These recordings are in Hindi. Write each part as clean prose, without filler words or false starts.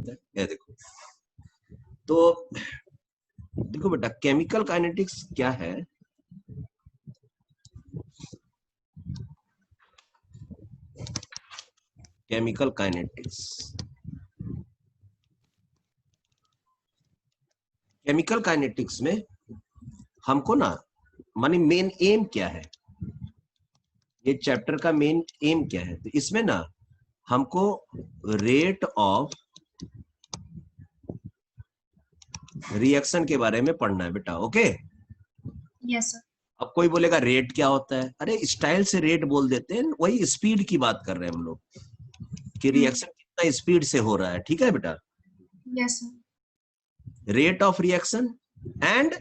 ये देखो, तो देखो बेटा केमिकल काइनेटिक्स क्या है। केमिकल काइनेटिक्स, केमिकल काइनेटिक्स में हमको ना माने मेन एम क्या है, ये चैप्टर का मेन एम क्या है, तो इसमें ना हमको रेट ऑफ रिएक्शन के बारे में पढ़ना है बेटा। Okay yes sir. अब कोई बोलेगा रेट क्या होता है, अरे स्टाइल से रेट बोल देते हैं, वही स्पीड की बात कर रहे हैं हम लोग कि रिएक्शन कितना स्पीड से हो रहा है। ठीक है बेटा, yes sir. Rate of reaction and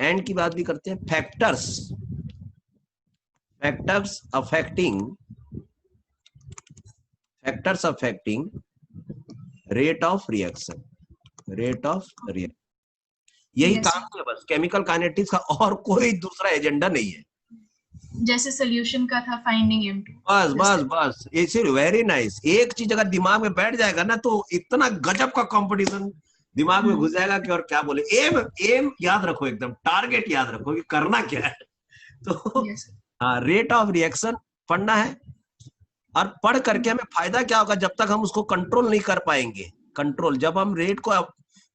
and की बात भी करते हैं, factors, factors affecting rate of reaction, rate of reaction, यही Yes, काम है बस केमिकल काइनेटिक्स का, और कोई दूसरा एजेंडा नहीं है। जैसे सोल्यूशन का था फाइंडिंग M2। बस बस बस, इसे वेरी नाइस। एक चीज अगर दिमाग में बैठ जाएगा ना तो इतना गजब का कंपटीशन दिमाग में घुस जाएगा कि और क्या बोले। एम एम याद रखो, एकदम टारगेट याद रखो कि करना क्या है। तो हाँ, रेट ऑफ रिएक्शन पढ़ना है, और पढ़ करके हमें फायदा क्या होगा, जब तक हम उसको कंट्रोल नहीं कर पाएंगे, कंट्रोल जब हम रेट को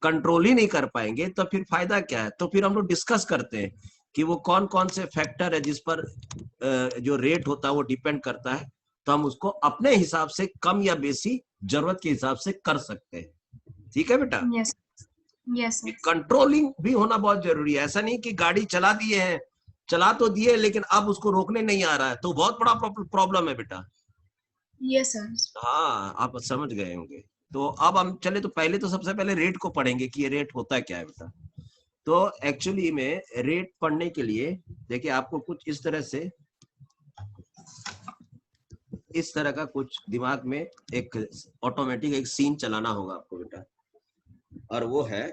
कंट्रोल ही नहीं कर पाएंगे तो फिर फायदा क्या है। तो फिर हम लोग डिस्कस करते हैं कि वो कौन कौन से फैक्टर है जिस पर जो रेट होता है वो डिपेंड करता है, तो हम उसको अपने हिसाब से कम या बेसी जरूरत के हिसाब से कर सकते हैं। ठीक है बेटा, यस यस। कंट्रोलिंग भी होना बहुत जरूरी है। ऐसा नहीं कि गाड़ी चला दिए हैं, चला तो दिए लेकिन अब उसको रोकने नहीं आ रहा है, तो बहुत बड़ा प्रॉब्लम है बेटा। Yes sir. हाँ आप समझ गए होंगे। तो अब हम चले, तो पहले तो सबसे पहले रेट को पढ़ेंगे कि ये रेट होता क्या है बेटा। तो एक्चुअली में रेट पढ़ने के लिए देखिए आपको कुछ इस तरह से, इस तरह का कुछ दिमाग में एक ऑटोमेटिक एक सीन चलाना होगा आपको बेटा, और वो है,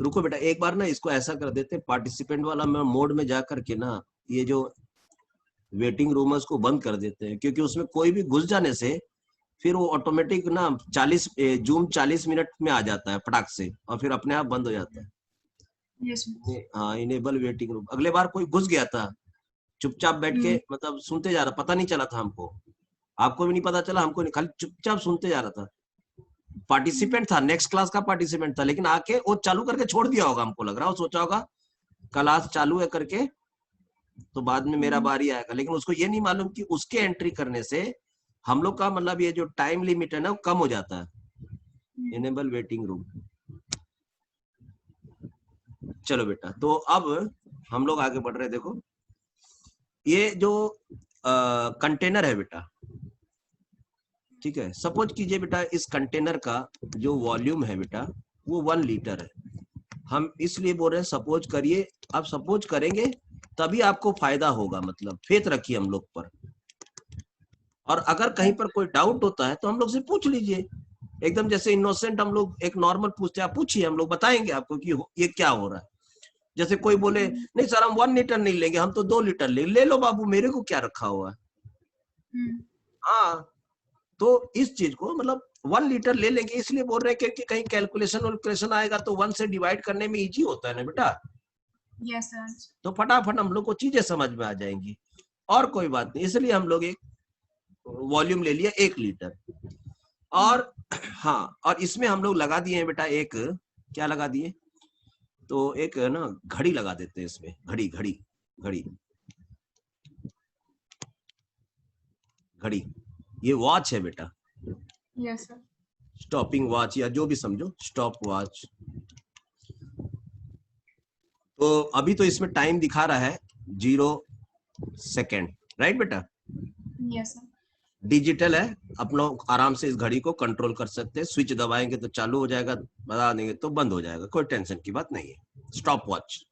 रुको बेटा एक बार ना इसको ऐसा कर देते, पार्टिसिपेंट वाला मोड में जा करके ना ये जो वेटिंग रूमर्स को बंद कर देते हैं, क्योंकि उसमें कोई भी घुस जाने से फिर वो ऑटोमेटिक ना 40 जूम 40 मिनट में आ जाता है फटाक से, और फिर अपने आप बंद हो जाता है। यस हाँ, इनेबल वेटिंग रूम। अगले बार कोई घुस गया था चुपचाप बैठ के, मतलब सुनते जा रहा, पता नहीं चला था हमको, आपको भी नहीं पता चला, हमको नहीं, खाली चुपचाप सुनते जा रहा था। पार्टिसिपेंट था, नेक्स्ट क्लास का पार्टिसिपेंट था, लेकिन आके वो चालू करके छोड़ दिया होगा, हमको लग रहा है सोचा होगा क्लास चालू है करके तो बाद में मेरा बारी आएगा, लेकिन उसको ये नहीं मालूम कि उसके एंट्री करने से हम लोग का मतलब ये जो टाइम लिमिट है ना वो कम हो जाता है। Enable waiting room. चलो बेटा, तो अब हम लोग आगे बढ़ रहे हैं। देखो ये जो कंटेनर है बेटा, ठीक है, सपोज कीजिए बेटा इस कंटेनर का जो वॉल्यूम है बेटा वो 1 लीटर है। हम इसलिए बोल रहे हैं सपोज करिए, आप सपोज करेंगे तभी आपको फायदा होगा, मतलब फेथ रखिए हम लोग पर। और अगर कहीं पर कोई डाउट होता है तो हम लोग से पूछ लीजिए, एकदम जैसे इनोसेंट हम लोग एक नॉर्मल पूछते हैं, आप पूछिए, हम लोग बताएंगे आपको कि ये क्या हो रहा है। जैसे कोई बोले नहीं सर हम 1 लीटर नहीं लेंगे, हम तो 2 लीटर ले लो बाबू, मेरे को क्या रखा हुआ है। हाँ, तो इस चीज को मतलब 1 लीटर ले लेंगे, इसलिए बोल रहे हैं क्योंकि कहीं कैलकुलेशन आएगा तो 1 से डिवाइड करने में इजी होता है ना बेटा। Yes sir. तो फटाफट हम लोग को चीजें समझ में आ जाएंगी, और कोई बात नहीं, इसलिए हम लोग एक वॉल्यूम ले लिया 1 लीटर। और हाँ, और इसमें हम लोग लगा दिए हैं बेटा एक, क्या लगा दिए, तो एक ना घड़ी लगा देते हैं इसमें, घड़ी घड़ी घड़ी घड़ी, ये वॉच है बेटा। Yes sir. स्टॉपिंग वॉच या जो भी समझो, स्टॉप वॉच। तो अभी तो इसमें टाइम दिखा रहा है 0 सेकेंड, राइट बेटा। Yes sir. डिजिटल है, अपना आराम से इस घड़ी को कंट्रोल कर सकते हैं, स्विच दबाएंगे तो चालू हो जाएगा, बता देंगे तो बंद हो जाएगा, कोई टेंशन की बात नहीं है, स्टॉप वॉच।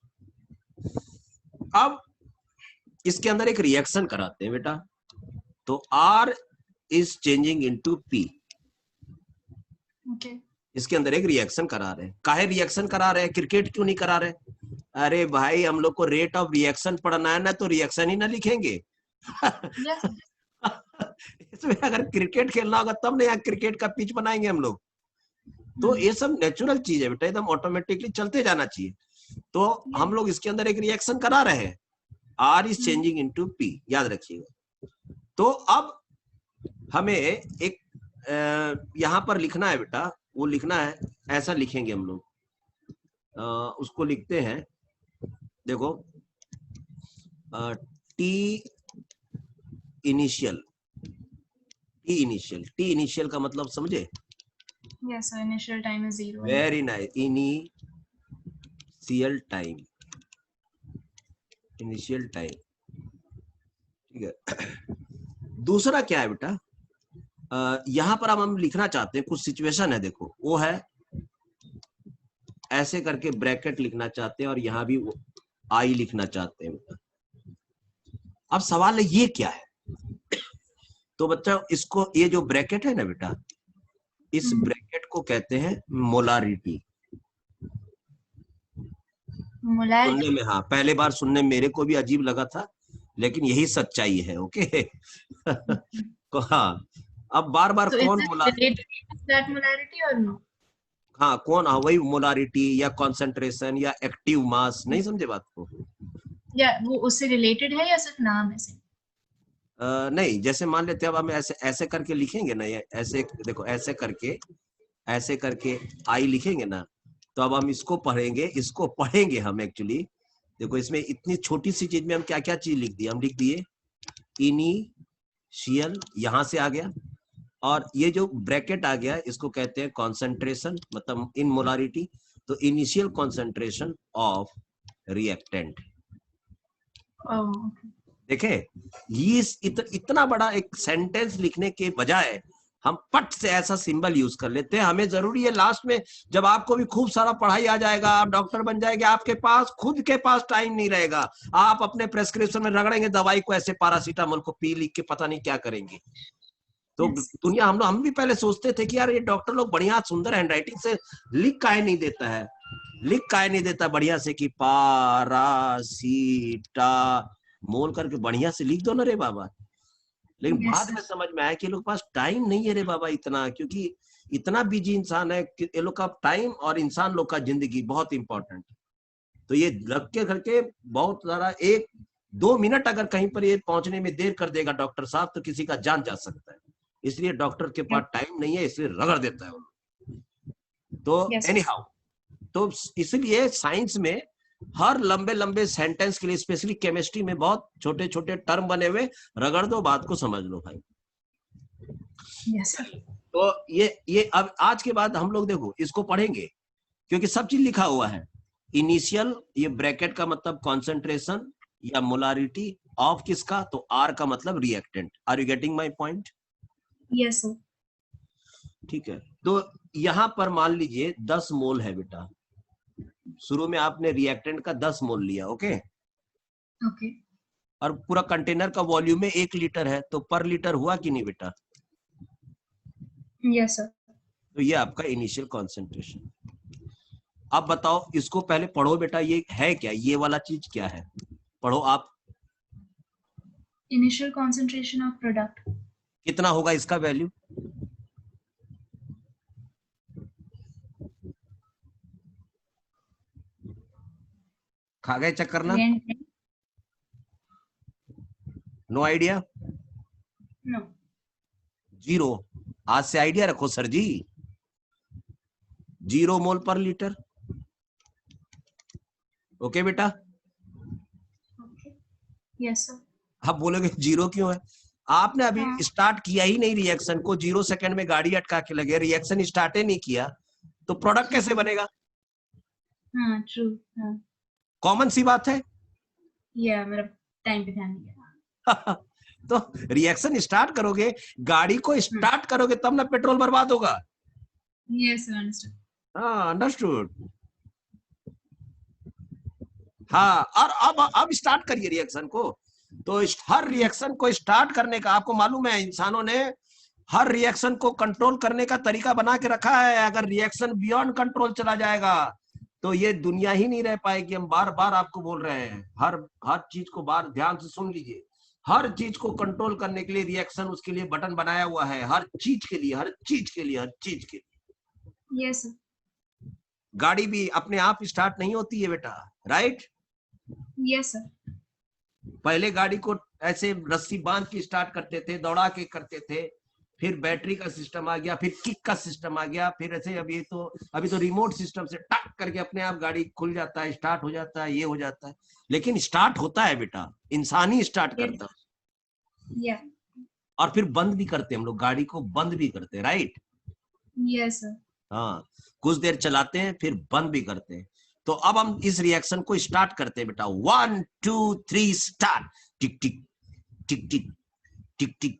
अब इसके अंदर एक रिएक्शन कराते हैं बेटा, तो R is changing into P। Okay. इसके अंदर एक रिएक्शन करा रहे हैं, काहे रिएक्शन करा रहे हैं, क्रिकेट क्यों नहीं करा रहे। अरे भाई हम लोग को रेट ऑफ रिएक्शन पढ़ना है ना, तो रिएक्शन ही ना लिखेंगे। यस इसमें अगर क्रिकेट खेलना होगा तब ना यहाँ क्रिकेट का पिच बनाएंगे हम लोग। तो ये सब नेचुरल चीज है बेटा, एकदम ऑटोमेटिकली चलते जाना चाहिए। तो हम लोग इसके अंदर एक रिएक्शन करा रहे हैं, R is changing into P, याद रखिएगा। तो अब हमें एक यहाँ पर लिखना है बेटा, वो लिखना है, ऐसा लिखेंगे हम लोग, उसको लिखते हैं, देखो टी इनिशियल, टी इनिशियल का मतलब समझे? Yes, sir. Initial time is 0. Very nice, initial time, initial time, ठीक है। दूसरा क्या है बेटा, यहां पर अब हम लिखना चाहते हैं, कुछ सिचुएशन है, देखो वो है ऐसे करके ब्रैकेट लिखना चाहते हैं और यहां भी आई लिखना चाहते हैं बेटा। अब सवाल है ये क्या है, तो बच्चा इसको, ये जो ब्रैकेट है ना बेटा, इस ब्रैकेट को कहते हैं मोलारिटी। सुनने में, हाँ पहले बार सुनने मेरे को भी अजीब लगा था, लेकिन यही सच्चाई है, ओके। हाँ, अब बार बार कौन मोलारिटी और नो, हाँ कौन, हाँ वही मोलारिटी या कॉन्सेंट्रेशन या एक्टिव मास, नहीं समझे बात को? या वो उससे रिलेटेड है या सिर्फ नाम है से? नहीं, जैसे मान लेते हैं अब हम ऐसे ऐसे करके लिखेंगे ना, ये ऐसे देखो, ऐसे करके आई लिखेंगे ना, तो अब हम इसको पढ़ेंगे हम एक्चुअली। देखो इसमें इतनी छोटी सी चीज में हम क्या क्या चीज लिख दिए, हम लिख दिए इनिशियल, यहां से आ गया, और ये जो ब्रैकेट आ गया इसको कहते हैं कॉन्सेंट्रेशन, मतलब इन मोलारिटी, तो इनिशियल कॉन्सेंट्रेशन ऑफ रिएक्टेंट। देखे, ये इतना बड़ा एक सेंटेंस लिखने के बजाय हम पट से ऐसा सिंबल यूज कर लेते हैं। हमें जरूरी है लास्ट में जब आपको भी खूब सारा पढ़ाई आ जाएगा, आप डॉक्टर बन जाएंगे, आपके पास खुद के पास टाइम नहीं रहेगा, आप अपने प्रेस्क्रिप्शन में रगड़ेंगे दवाई को, ऐसे पैरासीटामोल को पी लिख के पता नहीं क्या करेंगे। तो दुनिया, हम भी पहले सोचते थे कि यार ये डॉक्टर लोग बढ़िया सुंदर हैंडराइटिंग से लिख काहे नहीं देता है, बढ़िया से कि पैरासीटामोल करके बढ़िया से लिख दो ना रे बाबा। लेकिन बाद में समझ में आया कि लोग पास टाइम नहीं है रे बाबा इतना, क्योंकि इतना बिजी इंसान है कि ये लोग का टाइम और इंसान लोग का जिंदगी बहुत इंपॉर्टेंट। तो ये रख के करके बहुत सारा, 1-2 मिनट अगर कहीं पर ये पहुंचने में देर कर देगा डॉक्टर साहब, तो किसी का जान जा सकता है। इसलिए डॉक्टर के पास टाइम नहीं है, इसलिए रगड़ देता है वो। तो एनी हाउ, तो इसलिए साइंस में हर लंबे लंबे सेंटेंस के लिए, स्पेशली केमिस्ट्री में बहुत छोटे छोटे टर्म बने हुए, रगड़ दो, बात को समझ लो भाई। yes, तो ये अब आज के बाद हम लोग देखो इसको पढ़ेंगे, क्योंकि सब चीज लिखा हुआ है। इनिशियल, ये ब्रैकेट का मतलब कॉन्सेंट्रेशन या मोलारिटी ऑफ किसका, तो आर का मतलब reactant. Are you getting my point? Yes sir. ठीक है, तो यहां पर मान लीजिए 10 मोल है बेटा, शुरू में आपने रिएक्टेंट का 10 मोल लिया, ओके ओके, और पूरा कंटेनर का वॉल्यूम में 1 लीटर है, तो पर लीटर हुआ कि नहीं बेटा? Yes sir. तो ये आपका इनिशियल कॉन्सेंट्रेशन। अब बताओ, इसको पहले पढ़ो बेटा, ये है क्या, ये वाला चीज क्या है, पढ़ो आप। इनिशियल कॉन्सेंट्रेशन ऑफ प्रोडक्ट कितना होगा इसका वैल्यू? खा गए चक्कर ना? No idea? नो। 0। आज से आइडिया रखो सर जी, 0 मोल पर लीटर। ओके बेटा? Yes sir. आप बोलोगे 0 क्यों है? आपने अभी स्टार्ट किया ही नहीं रिएक्शन को, 0 सेकंड में गाड़ी अटका के लगे, रिएक्शन स्टार्ट ही नहीं किया, तो प्रोडक्ट कैसे बनेगा? हाँ ट्रू, हाँ कॉमन सी बात है। या मेरा टाइम पे ध्यान नहीं गया। तो रिएक्शन स्टार्ट करोगे, गाड़ी को स्टार्ट करोगे तब ना पेट्रोल बर्बाद होगा। Yes sir, understood. हाँ अंडरस्टूड। हाँ, और अब स्टार्ट करिए रिएक्शन को। तो हर रिएक्शन को स्टार्ट करने का, आपको मालूम है इंसानों ने हर रिएक्शन को कंट्रोल करने का तरीका बना के रखा है। अगर रिएक्शन बियॉन्ड कंट्रोल चला जाएगा तो ये दुनिया ही नहीं रह पाएगी। हम बार बार आपको बोल रहे हैं, हर चीज को बार ध्यान से सुन लीजिए। हर चीज को कंट्रोल करने के लिए रिएक्शन उसके लिए बटन बनाया हुआ है, हर चीज के लिए, हर चीज के लिए, हर चीज के लिए। Yes sir. गाड़ी भी अपने आप स्टार्ट नहीं होती है बेटा, राइट? Yes sir. पहले गाड़ी को ऐसे रस्सी बांध के स्टार्ट करते थे, दौड़ा के करते थे, फिर बैटरी का सिस्टम आ गया, फिर किक का सिस्टम आ गया, फिर ऐसे अभी तो रिमोट सिस्टम से टक करके अपने आप गाड़ी खुल जाता है, स्टार्ट हो जाता है, ये हो जाता है। लेकिन स्टार्ट होता है बेटा, इंसान ही स्टार्ट करता है। या और फिर बंद भी करते हैं हम लोग, गाड़ी को बंद भी करते हैं, राइट? Yes sir. हाँ, कुछ देर चलाते हैं फिर बंद भी करते हैं। तो अब हम इस रिएक्शन को स्टार्ट करते हैं बेटा। 1 2 3 स्टार्ट। टिक टिक टिक टिक टिक टिक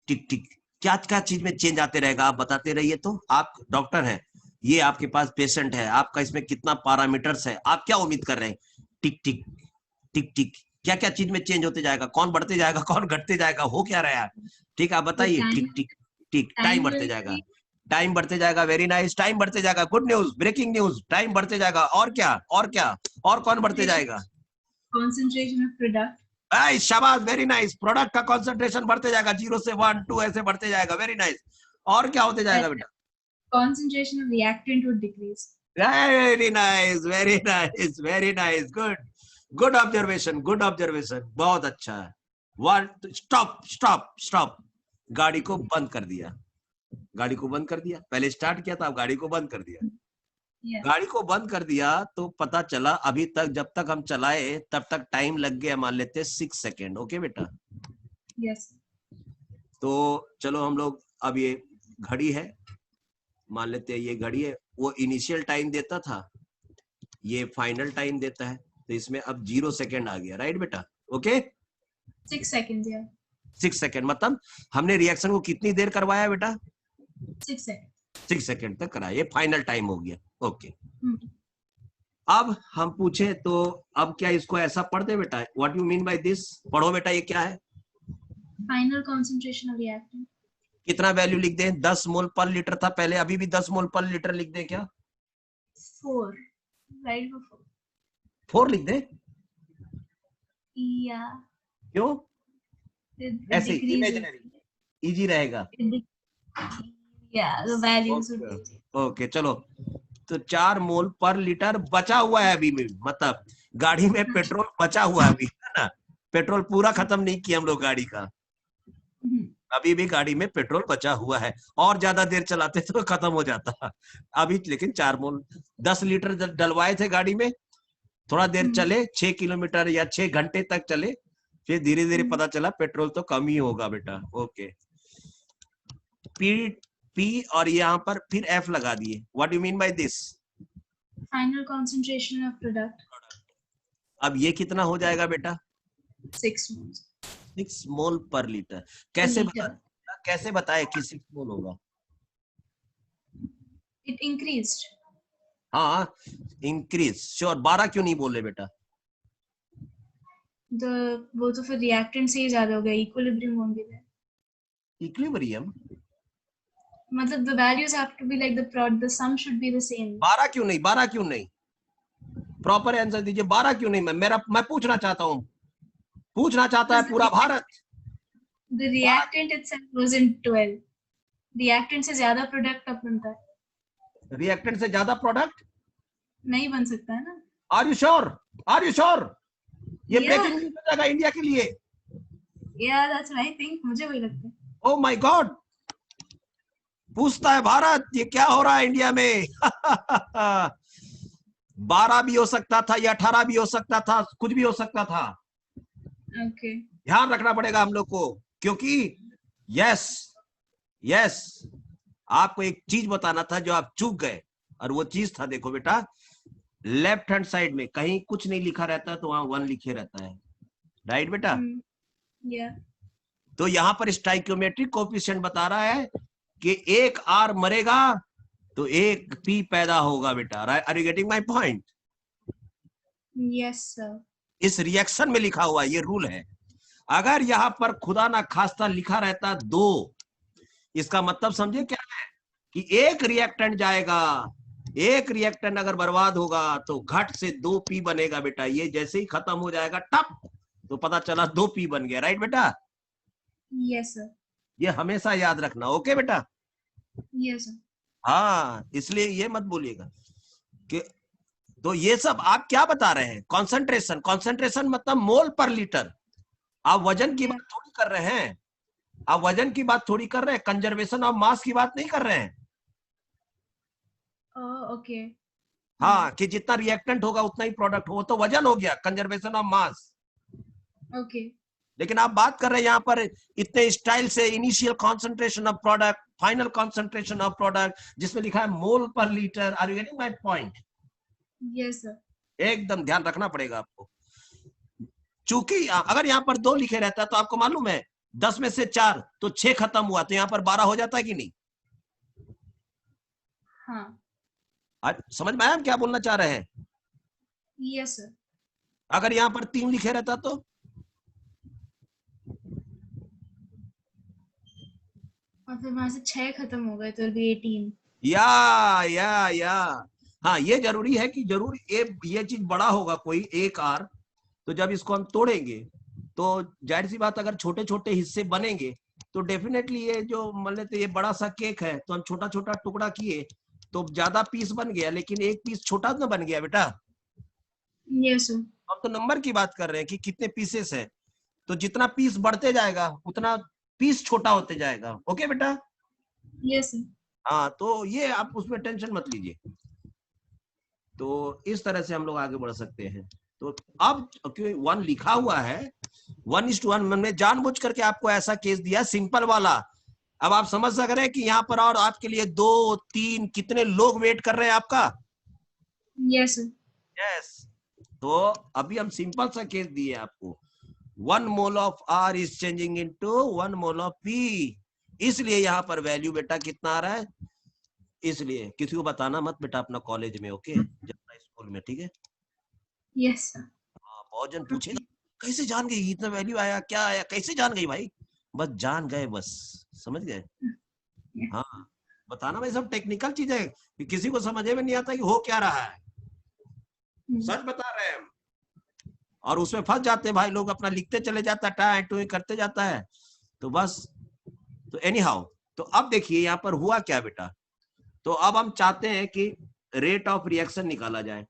टिक टिक। क्या क्या चीज में चेंज आते रहेगा, आप बताते रहिए। तो आप डॉक्टर हैं, ये आपके पास पेशेंट है, आपका इसमें कितना पैरामीटर्स है, आप क्या उम्मीद कर रहे हैं? टिक टिक टिक टिक, क्या क्या चीज में चेंज होते जाएगा, कौन बढ़ते जाएगा, कौन घटते जाएगा, हो क्या रहा है? ठीक है, आप बताइए। टिक टिक टिक, टाइम बढ़ते जाएगा, टाइम बढ़ते जाएगा। वेरी नाइस, टाइम बढ़ते जाएगा। Good news, breaking news, time बढ़ते जाएगा। और क्या, और क्या, और कौन बढ़ते जाएगा? Concentration of product. शाबाश, वेरी नाइस। प्रोडक्ट का कंसंट्रेशन बढ़ते जाएगा, 0 से 1 2 ऐसे बढ़ते जाएगा। Very nice. और क्या होते जाएगा बेटा? Concentration of reactant would decrease. Very nice, very nice, very nice. Good, good observation, good observation, बहुत अच्छा है। One, stop stop stop. गाड़ी को बंद कर दिया, गाड़ी को बंद कर दिया। पहले स्टार्ट किया था, अब गाड़ी को बंद कर दिया। गाड़ी को बंद कर दिया तो पता चला अभी तक जब तक हम चलाए तब तक टाइम लग गया, मान लेते 6 सेकेंड। ओके बेटा? यस। तो चलो हम लोग, अब ये घड़ी है, मान लेते हैं ये घड़ी है, वो इनिशियल टाइम देता था, ये फाइनल टाइम देता है, तो इसमें अब 0 सेकेंड आ गया, राइट बेटा? Okay, 6 seconds. या 6 सेकेंड मतलब हमने रिएक्शन को कितनी देर करवाया बेटा? 6 सेकंड। 6 सेकेंड तक कराया, ये फाइनल टाइम हो गया। ओके, अब हम पूछे तो अब क्या इसको ऐसा पढ़ दे बेटा? What you mean by this? पढ़ो बेटा, ये क्या है? Final concentration of reactant. कितना वैल्यू लिख दें? 10 मोल पर लीटर था पहले, अभी भी 10 मोल पर लीटर लिख दें क्या? 4, राइट? 4 लिख दें? या क्यों? ऐसे इमेजिनरी, इजी रहेगा। या the values would be. Okay, चलो, तो 4 मोल पर लीटर बचा हुआ है अभी में, मतलब गाड़ी में पेट्रोल बचा हुआ है अभी, है ना? पेट्रोल पूरा खत्म नहीं किया हम लोग गाड़ी का, अभी भी गाड़ी में पेट्रोल बचा हुआ है। और ज्यादा देर चलाते तो खत्म हो जाता अभी, लेकिन 4 मोल 10 लीटर डलवाए थे गाड़ी में, थोड़ा देर चले, 6 किलोमीटर या 6 घंटे तक चले, फिर धीरे धीरे पता चला पेट्रोल तो कम ही होगा बेटा। ओके, पी और यहाँ पर फिर एफ लगा दिए। What you mean by this? Final concentration of product. अब ये कितना हो जाएगा बेटा? 6 मोल्स। 6 मोल पर लीटर। कैसे बताए कि 6 मोल होगा? It increased. हाँ, इंक्रीज श्योर। 12 क्यों नहीं बोले बेटा? वो तो फिर रिएक्टेंट से ही ज्यादा हो गया, इक्विलिब्रियम होंगे। इक्विलिब्रियम मतलब the values have to be like the sum should be the same. 12 क्यों नहीं? 12 क्यों नहीं? प्रॉपर आंसर दीजिए, 12 क्यों नहीं? मैं पूछना चाहता हूँ, पूछना चाहता है पूरा Bharat. The reactant itself was in 12. Reactant से ज्यादा प्रोडक्ट अब बनता है। रिएक्टेंट से ज्यादा प्रोडक्ट नहीं बन सकता है ना? Are you sure? Are you sure? ये Yeah. ब्रेकिंग न्यूज़ हो जाएगा इंडिया के लिए। Yeah, that's what I think. मुझे वही लगता है। ओ माय गॉड, पूछता है भारत ये क्या हो रहा है इंडिया में 12 भी हो सकता था या 18 भी हो सकता था, कुछ भी हो सकता था। Okay. ध्यान रखना पड़ेगा हम लोग को, क्योंकि यस आपको एक चीज बताना था जो आप चूक गए, और वो चीज था, देखो बेटा, लेफ्ट हैंड साइड में कहीं कुछ नहीं लिखा रहता तो वहां 1 लिखे रहता है, राइट बेटा? Yeah. तो यहाँ पर स्टाइकियोमेट्रिक कोएफिशिएंट बता रहा है कि एक आर मरेगा तो एक पी पैदा होगा बेटा। Are you getting my point? Yes, sir. इस रिएक्शन में लिखा हुआ ये रूल है। अगर यहाँ पर खुदा ना खास्ता लिखा रहता 2, इसका मतलब समझे क्या है कि एक रिएक्टेंट जाएगा, एक रिएक्टेंट अगर बर्बाद होगा तो घट से 2 पी बनेगा बेटा। ये जैसे ही खत्म हो जाएगा टप तो पता चला 2 P बन गया, राइट बेटा? Yes sir. ये हमेशा याद रखना, ओके बेटा? Yes sir. हाँ, इसलिए ये मत बोलिएगा कि तो ये सब आप क्या बता रहे हैं? कॉन्सेंट्रेशन, कॉन्सेंट्रेशन मतलब मोल पर लीटर। आप वजन की बात थोड़ी कर रहे हैं, आप वजन की बात थोड़ी कर रहे हैं, कंजर्वेशन ऑफ मास की बात नहीं कर रहे हैं। ओके। हाँ, कि जितना रिएक्टेंट होगा उतना ही प्रोडक्ट हो, तो वजन हो गया, कंजर्वेशन ऑफ मास। ओके। लेकिन आप बात कर रहे हैं यहाँ पर इतने स्टाइल से, initial concentration of product, final concentration of product, जिसमें लिखा है mole per litre. Are you getting my point? Yes sir. एकदम ध्यान रखना पड़ेगा आपको। चूंकि अगर यहाँ पर 2 लिखे रहता तो आपको मालूम है 10 में से 4 तो 6 खत्म हुआ, तो यहाँ पर 12 हो जाता है कि नहीं? हाँ। आज समझ में आया हम क्या बोलना चाह रहे हैं? Yes sir. अगर यहाँ पर 3 लिखे रहता तो और फिर वहां से 6 खत्म हो गए तो भी 18। या हाँ, ये जरूरी है कि जरूर ये चीज बड़ा होगा कोई एक आर, तो जब इसको हम तोड़ेंगे तो जाहिर सी बात अगर छोटे छोटे हिस्से बनेंगे तो डेफिनेटली ये जो मान लेते ये बड़ा सा केक है तो हम छोटा छोटा टुकड़ा किए तो ज्यादा पीस बन गया, लेकिन एक पीस छोटा ना बन गया बेटा। Yes sir. हम तो नंबर की बात कर रहे हैं कि कितने पीसेस है, तो जितना पीस बढ़ते जाएगा उतना पीस छोटा होते जाएगा। ओके बेटा? Yes sir. हाँ, तो ये आप उसमें टेंशन मत लीजिए। तो इस तरह से हम लोग आगे बढ़ सकते हैं। तो अब क्यों 1 लिखा हुआ है, 1:1 मैंने जानबूझ करके आपको ऐसा केस दिया सिंपल वाला। अब आप समझ सक रहे हैं कि यहाँ पर और आपके लिए 2, 3 कितने लोग वेट कर रहे हैं आपका। Yes sir. यस, तो अभी हम सिंपल सा केस दिए आपको, 1 mole of R is changing into 1 mole of P। इसलिए यहाँ पर वैल्यू बेटा कितना आ रहा है, इसलिए किसी को बताना मत बेटा अपना कॉलेज में, ओके, जब स्कूल में, ठीक है? Yes sir. बहुत जन पूछेगा कैसे जान गई, इतना वैल्यू आया, क्या आया, कैसे जान गई भाई? बस जान गए, बस समझ गए। हाँ, बताना भाई, सब टेक्निकल चीज है कि किसी को समझ में नहीं आता कि हो क्या रहा है। सच बता रहे हैं हम, और उसमें फंस जाते हैं भाई लोग, अपना लिखते चले जाता है, टाइम टू करते जाता है, तो बस। तो एनी हाउ, तो अब देखिए यहाँ पर हुआ क्या बेटा, तो अब हम चाहते हैं कि रेट ऑफ रिएक्शन निकाला जाए।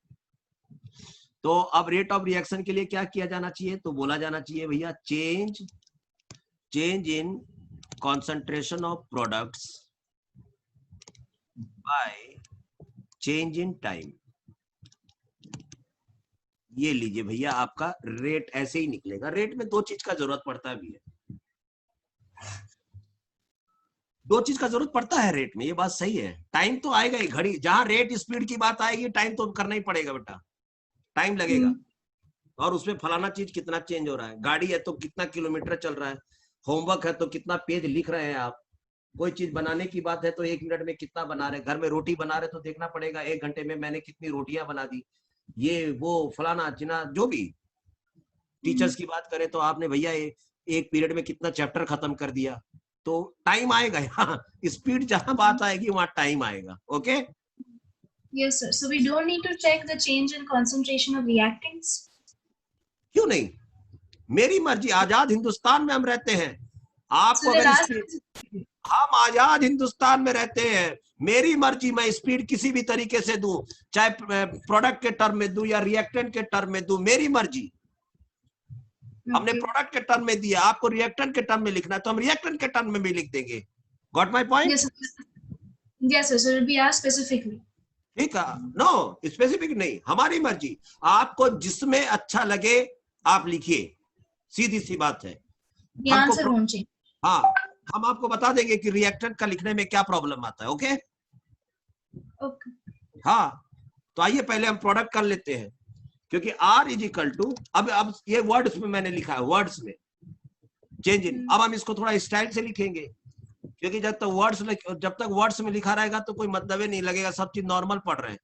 तो अब रेट ऑफ रिएक्शन के लिए क्या किया जाना चाहिए, तो बोला जाना चाहिए भैया change in concentration of products by change in time. ये लीजिए भैया, आपका रेट ऐसे ही निकलेगा। रेट में 2 चीज का जरूरत पड़ता है भैया, 2 चीज का जरूरत पड़ता है रेट में, ये बात सही है। टाइम तो आएगा ही, घड़ी जहां रेट स्पीड की बात आएगी टाइम तो करना ही पड़ेगा बेटा, टाइम लगेगा। और उसमें फलाना चीज कितना चेंज हो रहा है, गाड़ी है तो कितना किलोमीटर चल रहा है, होमवर्क है तो कितना पेज लिख रहे हैं आप, कोई चीज बनाने की बात है तो 1 मिनट में कितना बना रहे, घर में रोटी बना रहे तो देखना पड़ेगा 1 घंटे में मैंने कितनी रोटियां बना दी, ये वो फलाना चिना जो भी। टीचर्स की बात करें तो आपने भैया एक पीरियड में कितना चैप्टर खत्म कर दिया, तो टाइम आएगा। यहाँ स्पीड जहां बात आएगी वहां टाइम आएगा। Okay? Yes, sir. So we don't need to check the change in concentration of reactants. क्यों नहीं, मेरी मर्जी, आजाद हिंदुस्तान में हम रहते हैं। आपको So then अगर हम आजाद हिंदुस्तान में रहते हैं, मेरी मर्जी, मैं स्पीड किसी भी तरीके से दूं, चाहे प्रोडक्ट के टर्म में दूं या रिएक्टेंट के टर्म में दूं, मेरी मर्जी। हमने प्रोडक्ट के टर्म में दिया, आपको रिएक्टेंट के टर्म में लिखना है तो हम रिएक्टेंट के टर्म में भी लिख देंगे। Got my point? Yes, sir. Yes, sir. So it will be asked specifically. ठीक है, नो स्पेसिफिक नहीं, हमारी मर्जी, आपको जिसमें अच्छा लगे आप लिखिए, सीधी सी बात है। The answer won't change. हाँ, हम आपको बता देंगे कि रिएक्टेंट का लिखने में क्या प्रॉब्लम आता है। ओके? Okay. हाँ, तो आइए पहले हम प्रोडक्ट कर लेते हैं, क्योंकि R इज इक्वल टू, अब ये वर्ड्स में मैंने लिखा है, वर्ड्स में चेंज इन। अब हम इसको थोड़ा स्टाइल से लिखेंगे, क्योंकि जब तक वर्ड्स में लिखा रहेगा तो कोई मतलब ही नहीं लगेगा, सब चीज नॉर्मल पढ़ रहे हैं।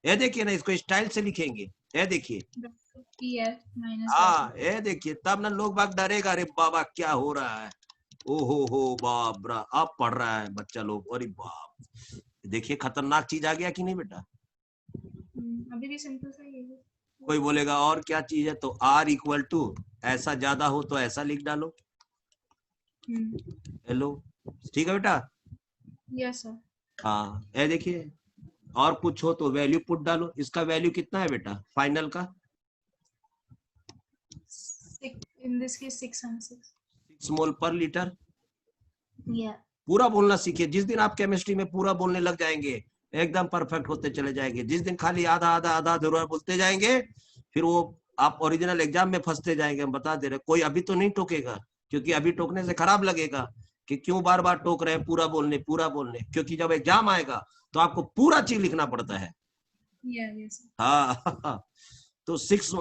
ये देखिए ना, इसको स्टाइल से लिखेंगे, ये देखिए, हाँ ये देखिए, तब ना लोग बाग डरेगा, अरे बाबा क्या हो रहा है, ओहो हो बाप रा, अब पढ़ रहा है बच्चा लोग, अरे बाप। देखिए खतरनाक चीज आ गया कि नहीं बेटा? अभी भी सिंपल सा ही है। कोई बोलेगा और क्या चीज है, तो R इक्वल टू ऐसा ज्यादा हो तो ऐसा लिख डालो। हेलो, ठीक है बेटा। Yes sir. हाँ, ये देखिए, और कुछ हो तो वैल्यू पुट डालो। इसका वैल्यू कितना है बेटा फाइनल का? In this case 606। 6 mole per litre. या पूरा बोलना सीखिए। जिस दिन आप केमिस्ट्री में पूरा बोलने लग जाएंगे, एकदम परफेक्ट होते चले जाएंगे। जिस दिन खाली आधा आधा आधा अधूरा बोलते जाएंगे, फिर वो आप ओरिजिनल एग्जाम में फंसते जाएंगे। हम बता दे रहे, कोई अभी तो नहीं टोकेगा, क्योंकि अभी टोकने से खराब लगेगा कि क्यों बार बार टोक रहे हैं पूरा बोलने। क्योंकि जब एग्जाम आएगा तो आपको पूरा चीज लिखना पड़ता है। या यस हाँ तो 6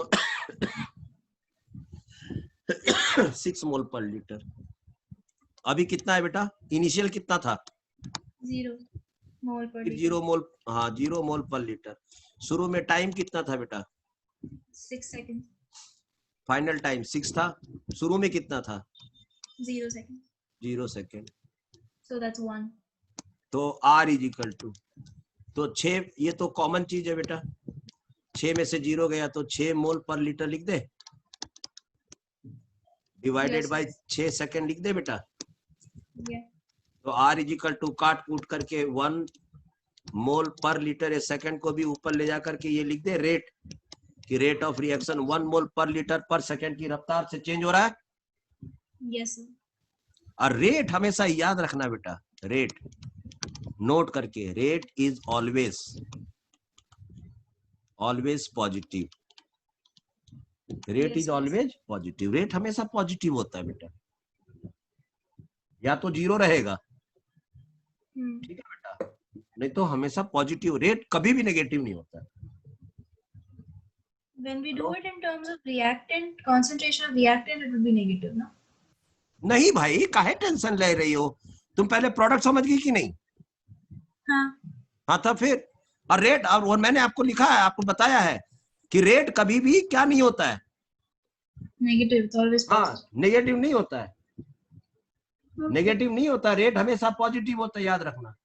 मोल पर लीटर। अभी कितना है बेटा? इनिशियल कितना था? 0 मोल पर लीटर। 0 मोल, हाँ 0 मोल पर लीटर। शुरू में टाइम कितना था बेटा? 6 सेकंड। फाइनल टाइम 6 था। शुरू में कितना था? 0 सेकंड। 0 सेकेंड। So that's 1। तो R इज इक्वल टू, तो 6, ये तो कॉमन चीज है बेटा। 6 में से 0 गया तो 6 मोल पर लीटर लिख दे, डिवाइडेड बाय 6 सेकेंड लिख दे बेटा। तो R इज इक्वल टू काट कूट करके 1 मोल पर लीटर ए सेकेंड को भी ऊपर ले जाकर के ये लिख दे रेट, कि rate of reaction 1 mole per litre पर सेकेंड की रफ्तार से चेंज हो रहा है। Yes sir. और रेट हमेशा याद रखना बेटा, रेट नोट करके, rate is always positive. Rate is always positive. Rate हमेशा पॉजिटिव होता है बेटा, या तो 0 रहेगा, ठीक है बेटा, नहीं तो हमेशा पॉजिटिव। रेट कभी भी नेगेटिव नहीं होता। When we do it in terms of reactant, concentration of reactant, it will be negative, no? नहीं भाई, काहे टेंशन ले रही हो? तुम पहले प्रोडक्ट समझ गई कि नहीं? हाँ था फिर। और रेट, और मैंने आपको लिखा है, आपको बताया है कि रेट कभी भी क्या नहीं होता है, नेगेटिव, तो ऑलवेज हाँ नेगेटिव नहीं होता है, नेगेटिव नहीं होता। रेट हमेशा पॉजिटिव होता है, याद रखना।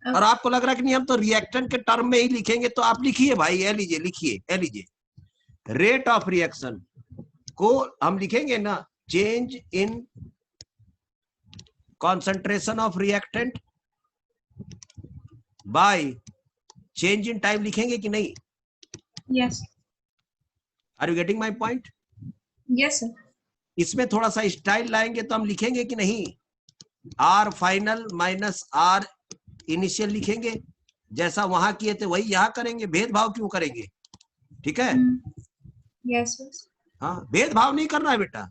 और आपको लग रहा है कि नहीं हम तो रिएक्टेंट के टर्म में ही लिखेंगे, तो आप लिखिए भाई, ए लीजिए, लिखिए, ए लीजिए, रेट ऑफ रिएक्शन को हम लिखेंगे ना, change in concentration of reactant by change in time लिखेंगे कि नहीं? Yes. Are you getting my point? Yes sir. इसमें थोड़ा सा स्टाइल लाएंगे तो हम लिखेंगे कि नहीं, R final minus R initial लिखेंगे, जैसा वहां किए थे वही यहां करेंगे। भेदभाव क्यों करेंगे? ठीक है। यस। हाँ, भेदभाव नहीं करना है बेटा।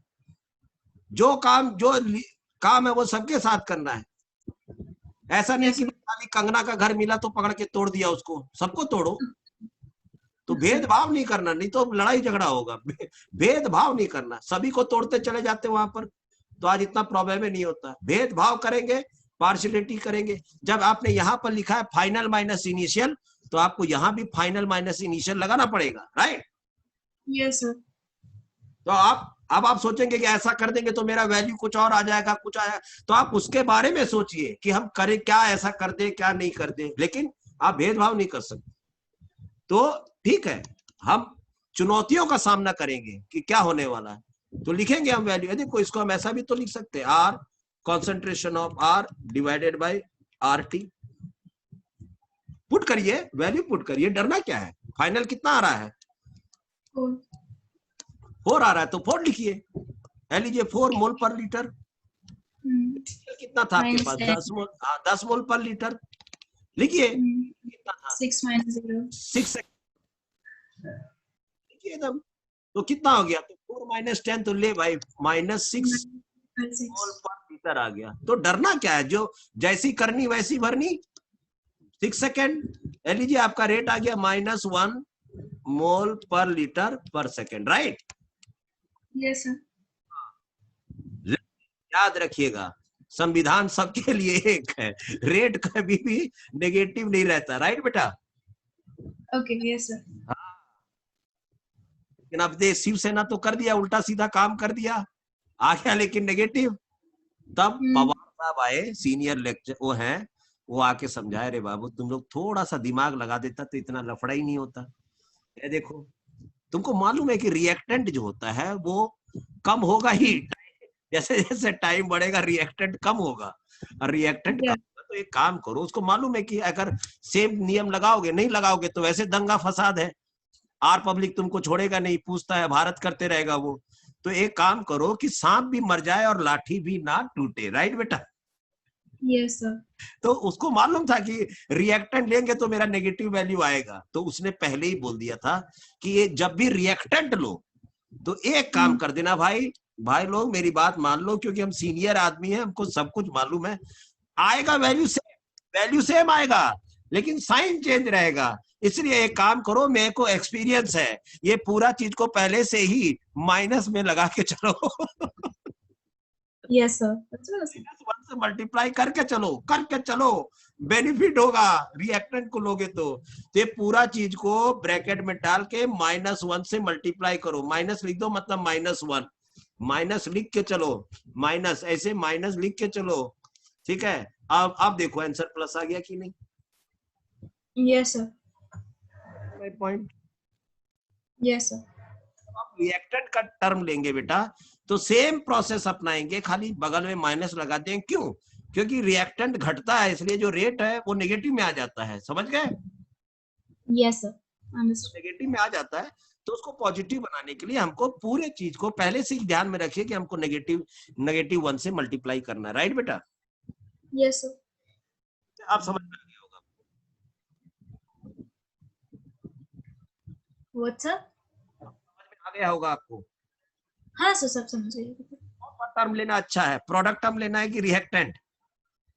जो काम है वो सबके साथ करना है। ऐसा नहीं कि खाली कंगना का घर मिला तो पकड़ के तोड़ दिया उसको, सबको तोड़ो। तो भेदभाव नहीं करना, नहीं तो लड़ाई झगड़ा होगा। भेदभाव नहीं करना, सभी को तोड़ते चले जाते वहां पर, तो आज इतना प्रॉब्लम ही नहीं होता। भेदभाव करेंगे, पार्शियलिटी करेंगे। जब आपने यहाँ पर लिखा है फाइनल माइनस इनिशियल, तो आपको यहाँ भी फाइनल माइनस इनिशियल लगाना पड़ेगा, राइट? Yes sir. तो अब आप सोचेंगे कि ऐसा कर देंगे तो मेरा वैल्यू कुछ और आ जाएगा, कुछ आएगा, तो आप उसके बारे में सोचिए कि हम करें क्या, ऐसा कर दे क्या नहीं कर दे, लेकिन आप भेदभाव नहीं कर सकते। तो ठीक है, हम चुनौतियों का सामना करेंगे कि क्या होने वाला है, तो लिखेंगे हम वैल्यू। देखो, इसको हम ऐसा भी तो लिख सकते हैं, R concentration of R divided by R T. Put करिए, वैल्यू पुट करिए, डरना क्या है? फाइनल कितना आ रहा है? 4 आ रहा है, तो 4 लिखिए। लीजिए 4 मोल पर लीटर। कितना था आपके पास? 10 मोल। 10 मोल पर लीटर लिखिए। कितना था? 6 minus 0। 6 लिखिए एकदम। तो कितना हो गया? तो 4 माइनस 10, तो ले भाई -6 मोल पर लीटर आ गया। तो डरना क्या है? जो जैसी करनी वैसी भरनी। 6 सेकेंड। लीजिए आपका रेट आ गया -1 मोल पर लीटर पर सेकेंड, राइट? Yes sir. याद रखिएगा, संविधान सबके लिए एक है, रेट कभी भी नेगेटिव नहीं रहता, राइट बेटा? Okay, yes sir. लेकिन अब दे शिवसेना तो कर दिया, उल्टा सीधा काम कर दिया, आ गया लेकिन नेगेटिव। तब पवार साहब आए, सीनियर लेक्चर वो हैं, वो आके समझाए, रे बाबू तुम लोग थोड़ा सा दिमाग लगा देता तो इतना लफड़ा ही नहीं होता। ये देखो, तुमको मालूम है कि रिएक्टेंट जो होता है वो कम होगा ही, जैसे जैसे टाइम बढ़ेगा रिएक्टेंट कम होगा, और रिएक्टेंट कम होगा तो एक काम करो, उसको मालूम है कि अगर सेम नियम लगाओगे, नहीं लगाओगे तो वैसे दंगा फसाद है, आर पब्लिक तुमको छोड़ेगा नहीं, पूछता है भारत करते रहेगा वो। तो एक काम करो कि सांप भी मर जाए और लाठी भी ना टूटे, राइट बेटा? Yes sir. तो उसको मालूम था कि रिएक्टेंट लेंगे तो मेरा नेगेटिव वैल्यू आएगा, तो उसने पहले ही बोल दिया था कि ये जब भी रिएक्टेंट लो तो एक काम कर देना भाई, भाई लोग मेरी बात मान लो, क्योंकि हम सीनियर आदमी हैं, हमको सब कुछ मालूम है, आएगा वैल्यू सेम आएगा लेकिन साइन चेंज रहेगा। इसलिए एक काम करो, मेरे को एक्सपीरियंस है, ये पूरा चीज को पहले से ही माइनस में लगा के चलो। Yes sir. वन से मल्टीप्लाई करके चलो, बेनिफिट होगा रिएक्टेंट को लोगे तो ये पूरा चीज को ब्रैकेट में डाल के -1 से मल्टीप्लाई करो, माइनस लिख दो मतलब -1, माइनस लिख के चलो, माइनस ऐसे माइनस लिख के चलो, ठीक है? अब देखो आंसर प्लस आ गया कि नहीं? Yes sir. My point. Yes sir. आप रिएक्टेंट का टर्म लेंगे बेटा तो सेम प्रोसेस अपनाएंगे, खाली बगल में माइनस लगा दें। क्यों? क्योंकि रिएक्टेंट घटता है, इसलिए जो रेट है वो नेगेटिव में आ जाता है, समझ गए? Yes sir, understood. नेगेटिव में आ जाता है तो उसको पॉजिटिव बनाने के लिए हमको पूरे चीज को पहले से ही ध्यान में रखिए कि हमको -1 से मल्टीप्लाई करना है, राइट बेटा? Yes sir. आप समझ में आ गया होगा। What sir? समझ में आ गया होगा आपको। हाँ सर, सब समझ गए। कौन सा टर्म लेना अच्छा है, प्रोडक्ट टर्म लेना है कि रिएक्टेंट?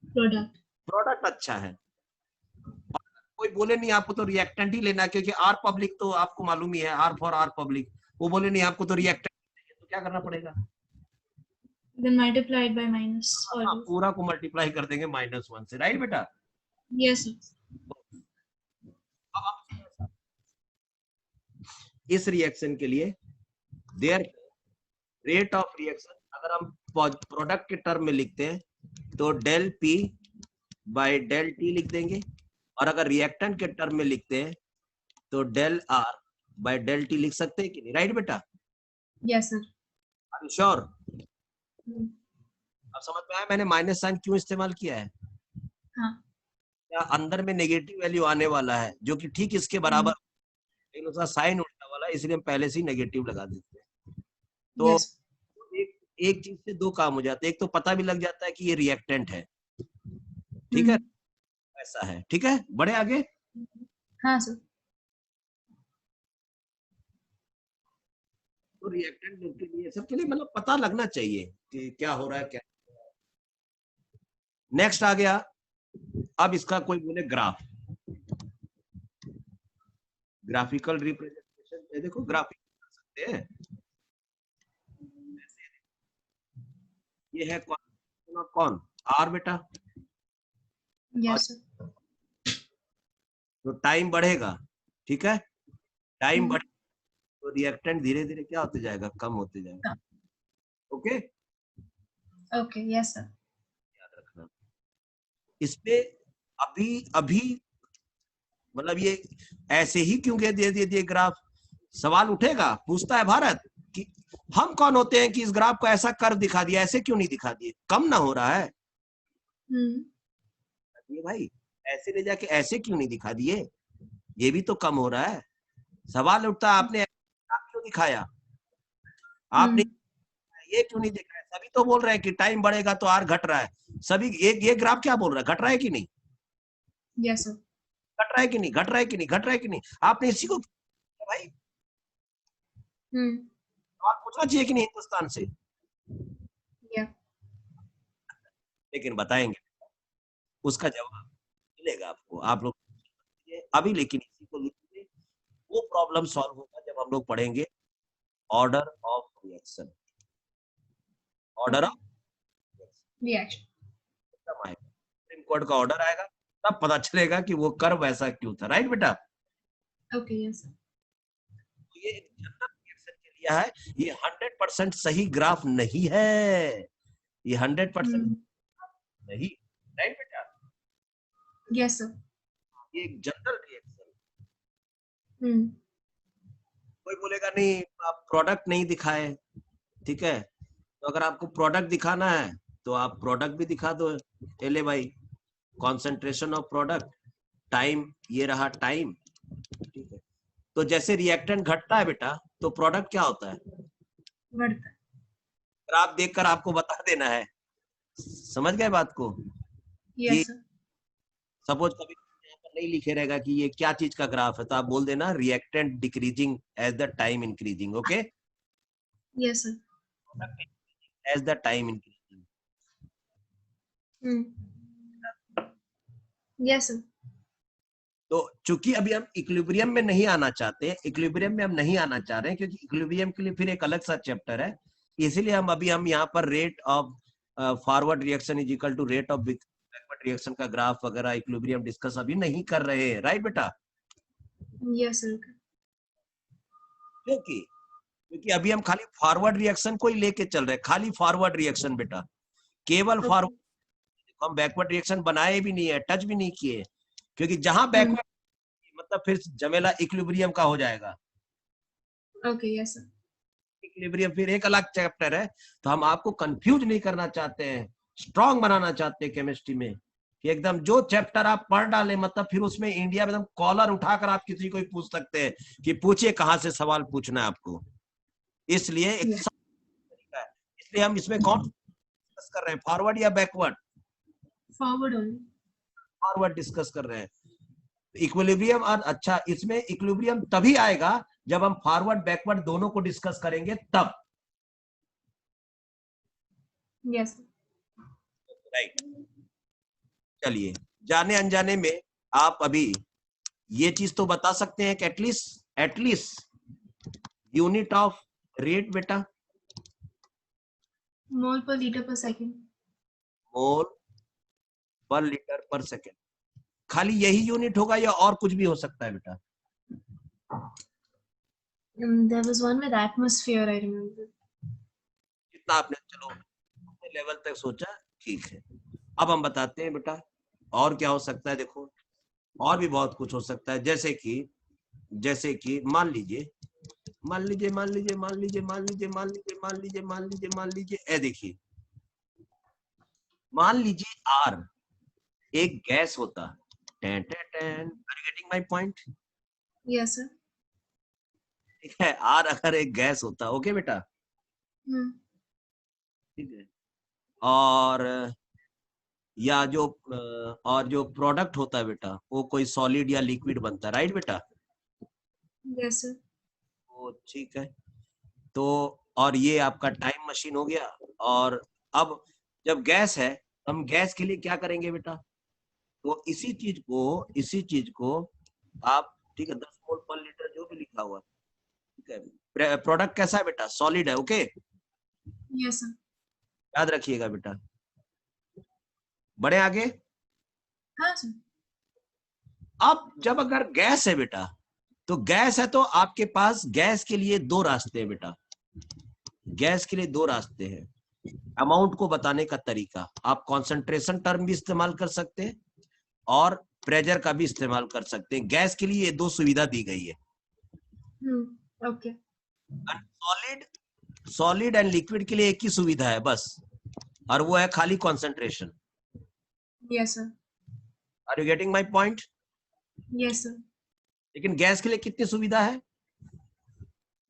प्रोडक्ट। प्रोडक्ट अच्छा है। कोई बोले नहीं आपको तो रिएक्टेंट ही लेना है, क्योंकि आर पब्लिक तो आपको मालूम ही है, आर फॉर आर पब्लिक, वो बोले नहीं आपको तो रिएक्टेंट चाहिए, तो क्या करना पड़ेगा? Then multiply it by minus हाँ, always. पूरा को मल्टीप्लाई कर देंगे -1 से, राइट बेटा? Yes sir. अब आप इस रिएक्शन के लिए देयर रेट ऑफ रिएक्शन अगर हम प्रोडक्ट के टर्म में लिखते हैं तो del P by del T लिख देंगे, और अगर रिएक्टेंट के टर्म में लिखते हैं तो del R by del T लिख सकते हैं कि नहीं, राइट बेटा? Yes sir. Are you sure? अब समझ में आया मैंने माइनस साइन क्यों इस्तेमाल किया है? हाँ। या अंदर में नेगेटिव वैल्यू आने वाला है जो कि ठीक इसके बराबर, लेकिन उसका साइन उल्टा वाला है, इसलिए हम पहले से ही नेगेटिव लगा देते हैं। तो Yes. एक चीज से दो काम हो जाते हैं, एक तो पता भी लग जाता है कि ये रिएक्टेंट है, ठीक है? ऐसा है, ठीक है? बढ़े आगे। हाँ सर। तो रिएक्टेंट के लिए सबके लिए मतलब पता लगना चाहिए कि क्या हो रहा है, क्या। नेक्स्ट आ गया, अब इसका कोई बोले ग्राफ, ग्राफिकल रिप्रेजेंटेशन, देखो ग्राफिक कर सकते हैं। ये है कौन? आर बेटा। Yes sir. तो टाइम बढ़ेगा, ठीक है? टाइम बढ़े तो रिएक्टेंट धीरे धीरे क्या होते जाएगा, कम होते जाएगा। Okay, Okay. Yes sir. याद रखना। इसपे अभी अभी मतलब ये ऐसे ही क्यों दे दिए ग्राफ, सवाल उठेगा, पूछता है भारत कि हम कौन होते हैं कि इस ग्राफ को ऐसा कर दिखा दिया, ऐसे क्यों नहीं दिखा दिए, कम ना हो रहा है? ये भाई ऐसे ले जाके ऐसे क्यों नहीं दिखा दिए, ये भी तो कम हो रहा है। सवाल उठता है आपने क्यों दिखाया, आपने ये क्यों नहीं दिखाया? सभी तो बोल रहे हैं कि टाइम बढ़ेगा तो आर घट रहा है, सभी ये ग्राफ क्या बोल रहा है, घट रहा है कि नहीं? Yes sir. घट रहा है कि नहीं, घट रहा है कि नहीं, घट रहा है कि नहीं? आपने इसी को भाई सवाल पूछना चाहिए कि नहीं हिंदुस्तान से? Yeah. लेकिन बताएंगे, उसका जवाब मिलेगा आपको, आप लोग अभी, लेकिन इसी को लिखिए, वो प्रॉब्लम सॉल्व होगा जब हम लोग पढ़ेंगे order of reaction, order of Reaction. Supreme court का ऑर्डर आएगा तब पता चलेगा कि वो कर्व ऐसा क्यों था, राइट बेटा? Okay. Yes sir. ये जनरल रिएक्शन के लिए है, ये 100% सही ग्राफ नहीं है, ये 100% नहीं, राइट बेटा? Yes sir. ये एक जनरल रिएक्शन। कोई बोलेगा नहीं आप प्रोडक्ट नहीं दिखाए, ठीक है, तो अगर आपको प्रोडक्ट दिखाना है तो आप प्रोडक्ट भी दिखा दो। ले भाई, कॉन्सेंट्रेशन ऑफ प्रोडक्ट, टाइम, ये रहा टाइम, ठीक है। तो जैसे रिएक्टेंट घटता है बेटा तो प्रोडक्ट क्या होता है, बढ़ता है। ग्राफ देखकर आपको बता देना है, समझ गए बात को। ये यस सर। सपोज कभी यहाँ पर नहीं लिखे रहेगा कि ये क्या चीज का ग्राफ है, तो आप बोल देना reactant decreasing as the time increasing, okay, yes sir. As the time increasing. Yes sir. तो चूंकि अभी हम इक्विलिब्रियम में नहीं आना चाहते, इक्विलिब्रियम में हम नहीं आना चाह रहे हैं क्योंकि इक्विलिब्रियम के लिए फिर एक अलग सा चैप्टर है, इसीलिए हम यहाँ पर rate of forward reaction is equal to rate of backward reaction का ग्राफ वगैरह इक्विलिब्रियम डिस्कस अभी नहीं कर रहे हैं, राइट बेटा। Yes sir. क्योंकि क्योंकि अभी हम खाली फॉरवर्ड रिएक्शन को ही लेके चल रहे हैं, खाली फॉरवर्ड रिएक्शन बेटा, केवल फॉरवर्ड, हम बैकवर्ड रिएक्शन बनाए भी नहीं है, टच भी नहीं किए, क्योंकि जहां बैकवर्ड मतलब फिर जमेला इक्विलिब्रियम का हो जाएगा। Okay yes sir. इक्विलिब्रियम फिर एक अलग चैप्टर है, तो हम आपको कंफ्यूज नहीं करना चाहते हैं, स्ट्रांग बनाना चाहते हैं केमिस्ट्री में, कि एकदम जो चैप्टर आप पढ़ डालें, मतलब फिर उसमें इंडिया में एकदम कॉलर उठाकर आप किसी को पूछ सकते हैं कि पूछिए कहां से सवाल पूछना है आपको। इसलिए एक तरीका है, इसलिए हम इसमें कौन डिस्कस कर रहे हैं, फॉरवर्ड या backward, forward only. Forward discuss कर रहे हैं। इक्विलिब्रियम, और अच्छा इसमें इक्विलिब्रियम तभी आएगा जब हम फॉरवर्ड बैकवर्ड दोनों को डिस्कस करेंगे तब, यस राइट। चलिए, जाने अनजाने में आप अभी ये चीज तो बता सकते हैं कि एटलीस्ट यूनिट ऑफ रेट बेटा, मोल पर लीटर पर सेकेंड। मोल पर लीटर पर सेकेंड, खाली यही यूनिट होगा या और कुछ भी हो सकता है बेटा? There was one with atmosphere, I remember. जितना आपने चलो लेवल तक सोचा, ठीक है। अब हम बताते हैं बेटा और क्या हो सकता है। देखो और भी बहुत कुछ हो सकता है, जैसे कि मान लीजिए ए देखिए, मान लीजिए आर एक गैस होता, ten ten ten, are you getting my point? Yes sir. ठीक है, आर अगर एक गैस होता, ओके बेटा, ठीक है, और जो प्रोडक्ट होता है बेटा वो कोई सॉलिड या लिक्विड बनता है, राइट बेटा? Yes sir. तो ठीक है, तो और ये आपका टाइम मशीन हो गया। और अब जब गैस है, हम गैस के लिए क्या करेंगे बेटा, तो इसी चीज को आप, ठीक है, 10 मोल पर लीटर जो भी लिखा हुआ, ठीक है, प्रोडक्ट कैसा है बेटा, सॉलिड है, ओके, Yes sir. याद रखिएगा बेटा। बढ़े आगे। हाँ सर। अब जब अगर गैस है बेटा, तो गैस है तो आपके पास गैस के लिए दो रास्ते हैं बेटा, गैस के लिए दो रास्ते हैं अमाउंट को बताने का तरीका। आप कॉन्सेंट्रेशन टर्म भी इस्तेमाल कर सकते हैं और प्रेशर का भी इस्तेमाल कर सकते हैं, गैस के लिए ये दो सुविधा दी गई है। ओके। सॉलिड एंड लिक्विड के लिए एक ही सुविधा है बस, और वो है खाली concentration. Yes sir. Are you getting my point? Yes sir. लेकिन गैस के लिए कितनी सुविधा है?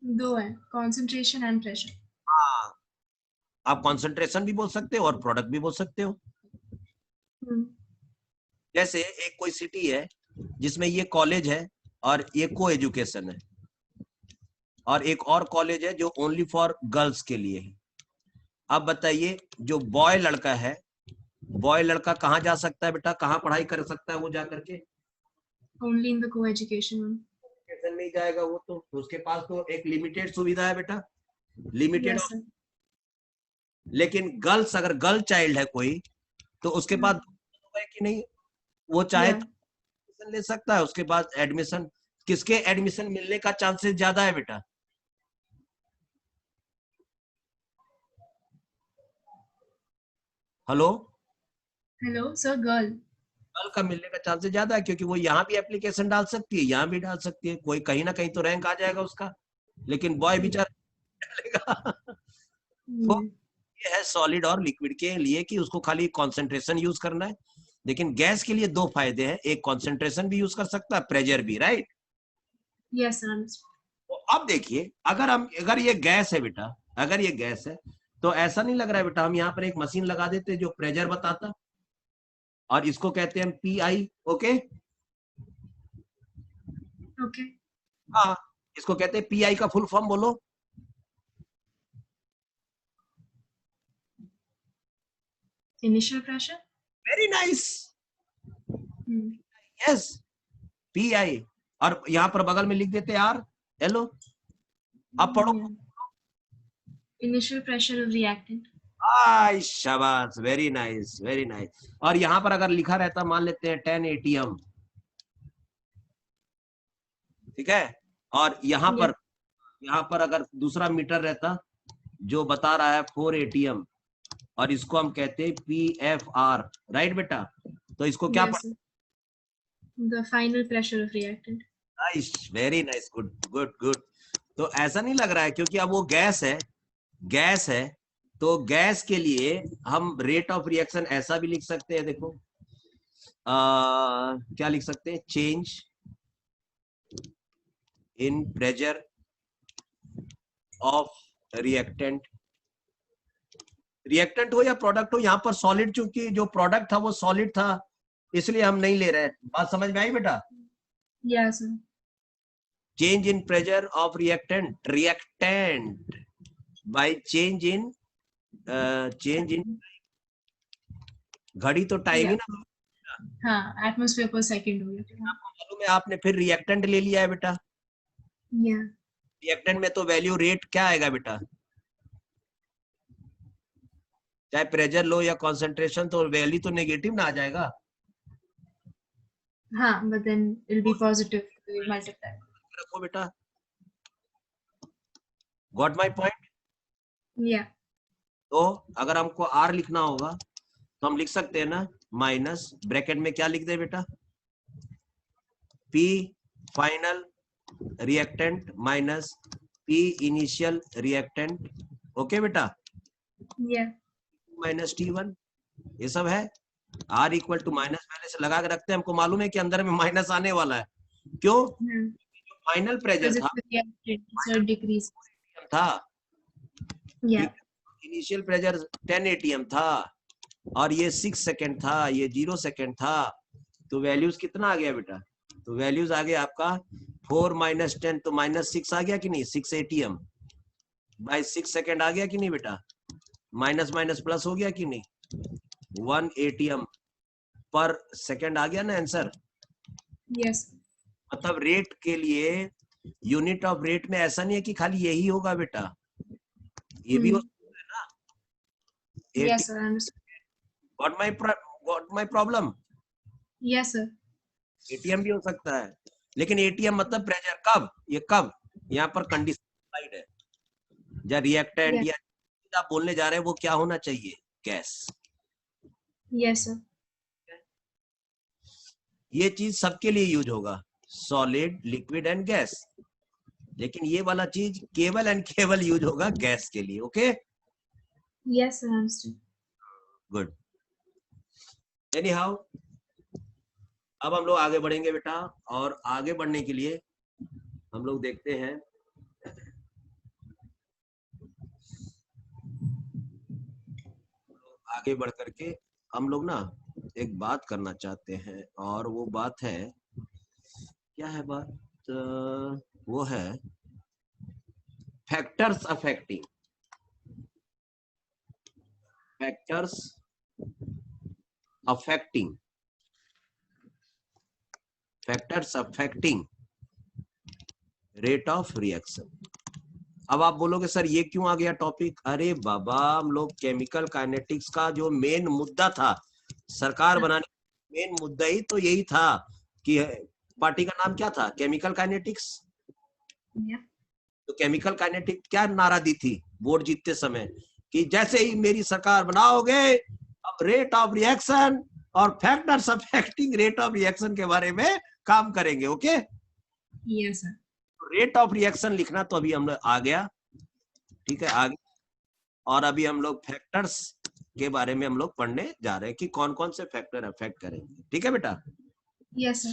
दो है, concentration and pressure. हाँ, आप कॉन्सेंट्रेशन भी बोल सकते हो और प्रोडक्ट भी बोल सकते हो। जैसे एक कोई सिटी है जिसमें ये कॉलेज है और ये को एजुकेशन है, और एक और कॉलेज है जो ओनली फॉर गर्ल्स के लिए है। अब बताइए, जो बॉय लड़का है, बॉय लड़का कहाँ जा सकता है बेटा, कहाँ पढ़ाई कर सकता है वो जा करके? Only in the co-education one. Education में जाएगा वो, तो उसके पास तो एक लिमिटेड सुविधा है बेटा, लिमिटेड। Yes sir. लेकिन गर्ल्स, अगर गर्ल चाइल्ड है कोई, तो उसके पास है कि नहीं, वो चाहे Yeah. एडमिशन ले सकता है, उसके बाद एडमिशन, किसके एडमिशन मिलने का चांसेस ज्यादा है बेटा? Hello Hello sir, girl. Girl का मिलने का चांसेस ज्यादा है, क्योंकि वो यहाँ भी एप्लीकेशन डाल सकती है, यहाँ भी डाल सकती है, कोई कहीं ना कहीं तो रैंक आ जाएगा उसका। लेकिन बॉय बेचारा डालेगा। तो ये है सॉलिड और लिक्विड के लिए कि उसको खाली कॉन्सेंट्रेशन यूज करना है, लेकिन गैस के लिए दो फायदे हैं, एक कॉन्सेंट्रेशन भी यूज कर सकता है, प्रेशर भी, राइट? Yes sir. तो अब देखिए, अगर ये गैस है बेटा, अगर ये गैस है तो ऐसा नहीं लग रहा है बेटा, हम यहाँ पर एक मशीन लगा देते जो प्रेशर बताता, और इसको कहते हैं पीआई। Okay okay. हाँ, इसको कहते हैं पीआई का फुल फॉर्म बोलो। Initial pressure. Very nice, yes, pi. और यहाँ पर बगल में लिख देते आर एलो। अब पढ़ो। Initial pressure of reactant. शाबाश, वेरी नाइस, वेरी नाइस। और यहाँ पर अगर लिखा रहता, मान लेते हैं 10 ATM, ठीक है, और यहाँ पर अगर दूसरा मीटर रहता जो बता रहा है 4 ATM, और इसको हम कहते हैं PFR, राइट बेटा? तो इसको क्या Yes, the final pressure of reactant. Nice, very nice, good good good. तो ऐसा नहीं लग रहा है, क्योंकि अब वो गैस है, तो गैस के लिए हम रेट ऑफ रिएक्शन ऐसा भी लिख सकते हैं, देखो क्या लिख सकते हैं, change in pressure of reactant हो या प्रोडक्ट हो। यहाँ पर सॉलिड, चूंकि जो प्रोडक्ट था वो सॉलिड था, इसलिए हम नहीं ले रहे। बात समझ में आई बेटा? Yes, sir. Change in pressure of reactant by change इन घड़ी तो टाइम ही ना। हाँ, एटमॉस्फेयर पर सेकंड हो गया। आपको मालूम है, आपने फिर रिएक्टेंट ले लिया है बेटा। Yeah. रिएक्टेंट में तो वैल्यू रेट क्या आएगा बेटा, चाहे प्रेशर लो या कंसंट्रेशन, तो वैल्यू तो नेगेटिव ना आ जाएगा। हाँ, but then it'll be positive to multiply. रखो बेटा, गॉट माय पॉइंट? Yeah. तो अगर हमको आर लिखना होगा तो हम लिख सकते हैं ना, माइनस ब्रैकेट में क्या लिख दे बेटा, P final reactant minus P initial reactant. Okay बेटा? Yeah. माइनस T1, ये सब है। R इक्वल टू माइनस पहले से लगा के रखते हैं, हमको मालूम है कि अंदर में माइनस आने वाला है। क्यों? फाइनल प्रेशर था, इनिशियल प्रेशर 10 ATM था, और ये 6 सेकेंड था, ये 0 सेकेंड था। तो वैल्यूज कितना आ गया बेटा? तो वैल्यूज आ गया आपका 4 माइनस 10, तो माइनस 6 आ गया कि नहीं? 6 ATM बाय 6 सेकेंड आ गया कि नहीं बेटा? माइनस माइनस प्लस हो गया कि नहीं? 1 ATM पर सेकेंड आ गया ना आंसर? Yes. मतलब रेट के लिए यूनिट ऑफ रेट में ऐसा नहीं है कि खाली यही होगा बेटा, ये भी हो सकता है ना। Yes, sir. I understand. Got my problem? Yes, sir. ATM भी हो सकता है, लेकिन ATM मतलब प्रेशर कब, ये कब, यहाँ पर कंडीशन स्लाइड है, या रिएक्टेंट या आप बोलने जा रहे हैं वो क्या होना चाहिए, गैस। Yes, sir. ये चीज सबके लिए यूज होगा, सॉलिड, लिक्विड एंड गैस, लेकिन ये वाला चीज केवल एंड केवल यूज होगा गैस के लिए। Okay? Yes, sir. I understand. Good. Any how, अब हम लोग आगे बढ़ेंगे बेटा, और आगे बढ़ने के लिए हम लोग देखते हैं, आगे बढ़ करके हम लोग ना एक बात करना चाहते हैं, और वो बात है, क्या है बात? वो है factors affecting rate of reaction. अब आप बोलोगे सर ये क्यों आ गया टॉपिक? अरे बाबा, हम लोग केमिकल काइनेटिक्स का जो मेन मुद्दा था सरकार बनाने, मेन मुद्दा ही तो यही था कि पार्टी का नाम क्या था, केमिकल काइनेटिक्स। तो केमिकल काइनेटिक क्या नारा दी थी वोट जीतते समय, कि जैसे ही मेरी सरकार बनाओगे अब रेट ऑफ रिएक्शन और factors affecting rate of reaction के बारे में काम करेंगे। Okay? Yes, sir. Rate of reaction लिखना तो अभी हम लोग आ गया, ठीक है, आगे। और अभी हम लोग फैक्टर्स के बारे में हम लोग पढ़ने जा रहे हैं कि कौन कौन से फैक्टर अफेक्ट करेंगे, ठीक है बेटा। Yes sir.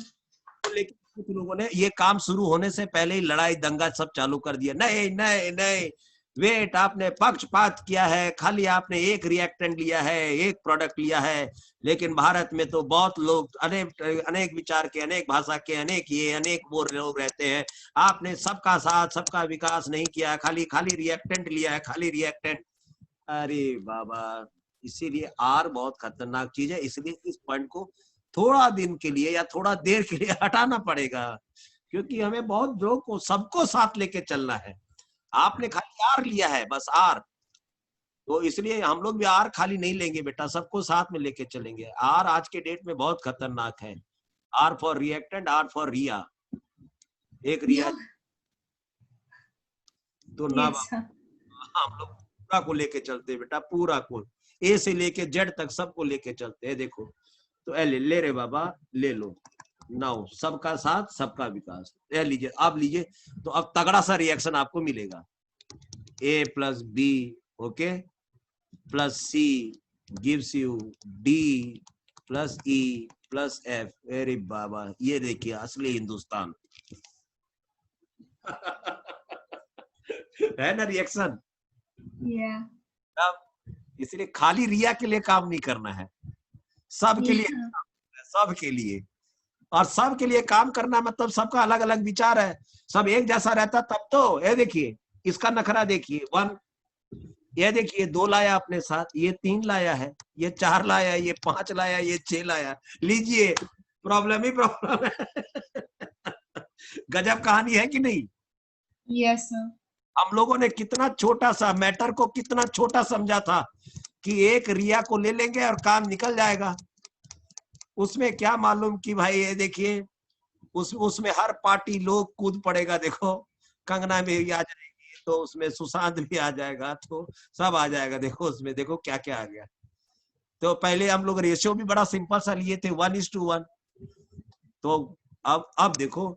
तो लेकिन कुछ लोगों ने ये काम शुरू होने से पहले ही लड़ाई दंगा सब चालू कर दिया, नहीं नहीं नहीं, वेट, आपने पक्षपात किया है, खाली आपने एक रिएक्टेंट लिया है, एक प्रोडक्ट लिया है, लेकिन भारत में तो बहुत लोग अनेक विचार के, अनेक भाषा के, अनेक वो लोग रहते हैं, आपने सबका साथ सबका विकास नहीं किया, खाली खाली रिएक्टेंट लिया है, खाली रिएक्टेंट। अरे बाबा, इसीलिए आर बहुत खतरनाक चीज है, इसलिए इस पॉइंट को थोड़ा दिन के लिए या थोड़ा देर के लिए हटाना पड़ेगा, क्योंकि हमें बहुत लोग को सबको साथ लेके चलना है। आपने खाली आर लिया है, बस आर, तो इसलिए हम लोग भी आर खाली नहीं लेंगे बेटा, सबको साथ में लेके चलेंगे। आर आज के डेट में बहुत खतरनाक है। R for reactant, R for रिया, एक रिया तो ना यस सर। हम लोग पूरा को लेके चलते हैं बेटा, पूरा को, ए से लेके जेड तक सबको लेके चलते हैं। देखो तो ले रे बाबा, ले लो, नाउ सबका साथ सबका विकास, ये लीजिए, आप लीजिए, तो अब तगड़ा सा रिएक्शन आपको मिलेगा, A plus B, okay, plus C gives you D plus E plus F. अरे बाबा, ये देखिए असली हिंदुस्तान है ना रिएक्शन। इसलिए खाली रिया के लिए काम नहीं करना है, सबके लिए, सबके लिए, और सबके लिए काम करना मतलब सबका अलग अलग विचार है, सब एक जैसा रहता तब तो। ये देखिए इसका नखरा देखिए, 1, ये देखिए 2 लाया अपने साथ, ये 3 लाया है, ये 4 लाया, ये 5 लाया, ये 6 लाया, लीजिए प्रॉब्लम ही प्रॉब्लम है। गजब कहानी है कि नहीं? Yes sir. हम लोगों ने कितना छोटा सा मैटर को कितना छोटा समझा था कि एक रिया को ले लेंगे और काम निकल जाएगा। उसमें क्या मालूम कि भाई ये देखिए उसमें हर पार्टी लोग कूद पड़ेगा, देखो कंगना में भी आ जाएगी, तो उसमें सुशांत भी आ जाएगा, तो सब आ जाएगा, देखो उसमें देखो क्या क्या आ गया। तो पहले हम लोग रेशियो भी बड़ा सिंपल सा लिए थे, 1:1, तो अब देखो,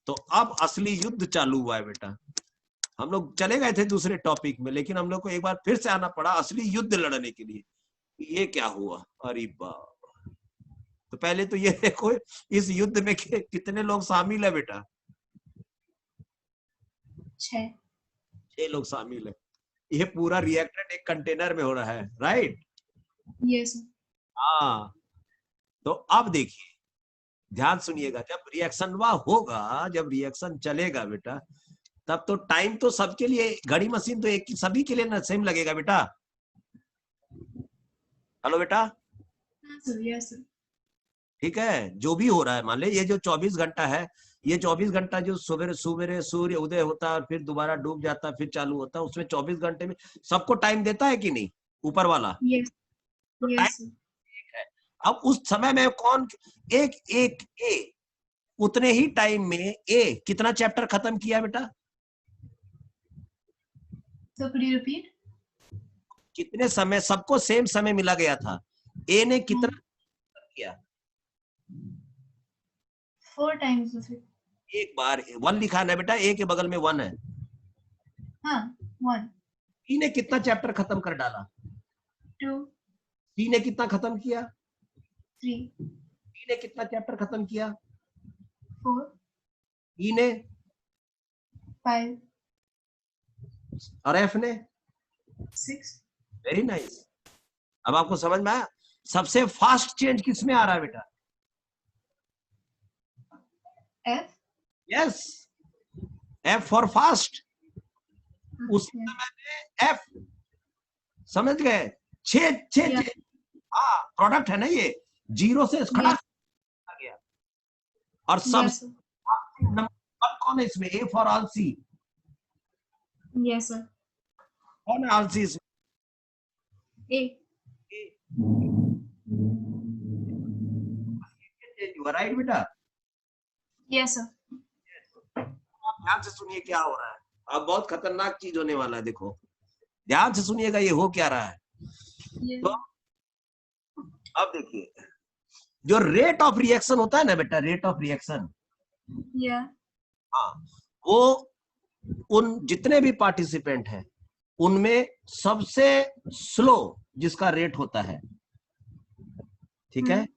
तो अब असली युद्ध चालू हुआ है बेटा। हम लोग चले गए थे दूसरे टॉपिक में, लेकिन हम लोग को एक बार फिर से आना पड़ा असली युद्ध लड़ने के लिए। ये क्या हुआ, अरे बाप, तो पहले तो ये देखो इस युद्ध में कितने लोग शामिल है बेटा, 6 लोग शामिल है। ये पूरा रिएक्टेंट एक कंटेनर में हो रहा है, राइट? यस। हाँ, तो अब देखिए ध्यान सुनिएगा, जब रिएक्शन होगा, जब रिएक्शन चलेगा बेटा, तब तो टाइम तो सबके लिए, घड़ी मशीन तो एक सभी के लिए ना सेम लगेगा बेटा। हेलो बेटा, यस सर। ठीक है, जो भी हो रहा है, मान ले ये जो 24 घंटा है, ये 24 घंटा जो सवेरे सवेरे सूर्य उदय होता है, फिर दोबारा डूब जाता है, फिर चालू होता है, उसमें 24 घंटे में सबको टाइम देता है कि नहीं ऊपर वाला? यस। तो यस। टाइम एक है। अब उस समय में कौन एक एक ए उतने ही टाइम में ए कितना चैप्टर खत्म किया बेटा? So could you repeat? कितने समय, सबको सेम समय मिला गया था, ए ने कितना किया? 4 times of it. एक बार 1 लिखा है ना बेटा, ए के बगल में 1 है। हाँ, 1. बी ने कितना चैप्टर खत्म कर डाला? 2. सी ने कितना खत्म किया? 3. डी ने कितना चैप्टर खत्म किया? 4. ई ने? 5. और एफ ने? 6. Very nice. अब आपको समझ में आया सबसे फास्ट चेंज किसमें आ रहा है बेटा? F. Yes, F for fast. उस समय में एफ, समझ गए? 6 हाँ, प्रोडक्ट है ना ये, 0 से खड़ा आ गया। और सब नंबर कौन है इसमें? A for all C. Yes sir. कौन है ऑल सी इसमें? ए। राइट बेटा? Yes sir. ध्यान से सुनिए क्या हो रहा है, अब बहुत खतरनाक चीज होने वाला है, देखो ध्यान से सुनिएगा ये हो क्या रहा है। तो अब देखिए, जो रेट ऑफ रिएक्शन होता है ना बेटा, रेट ऑफ रिएक्शन, या हाँ, वो उन जितने भी पार्टिसिपेंट हैं उनमें सबसे स्लो जिसका रेट होता है, ठीक है,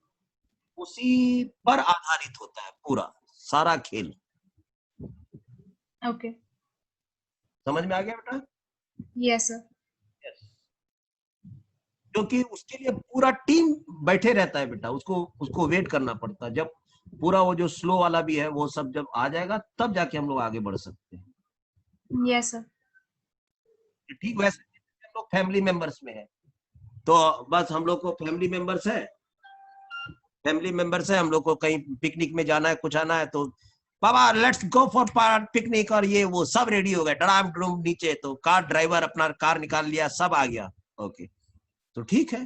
उसी पर आधारित होता है पूरा सारा खेल। ओके, समझ में आ गया बेटा? Yes sir. क्योंकि उसके लिए पूरा टीम बैठे रहता है बेटा, उसको वेट करना पड़ता है। जब पूरा वो जो स्लो वाला भी है वो सब जब आ जाएगा तब जाके हम लोग आगे बढ़ सकते हैं। Yes sir. ठीक वैसे हम लोग फैमिली मेंबर्स में है, तो बस हम लोग को फैमिली मेंबर्स है, हम लोग को कहीं पिकनिक में जाना है, कुछ आना है, तो पापा लेट्स गो फॉर पिकनिक, और ये वो सब रेडी हो गए, डराम डरूम नीचे, तो कार ड्राइवर अपना कार निकाल लिया, सब आ गया। ओके, तो ठीक है,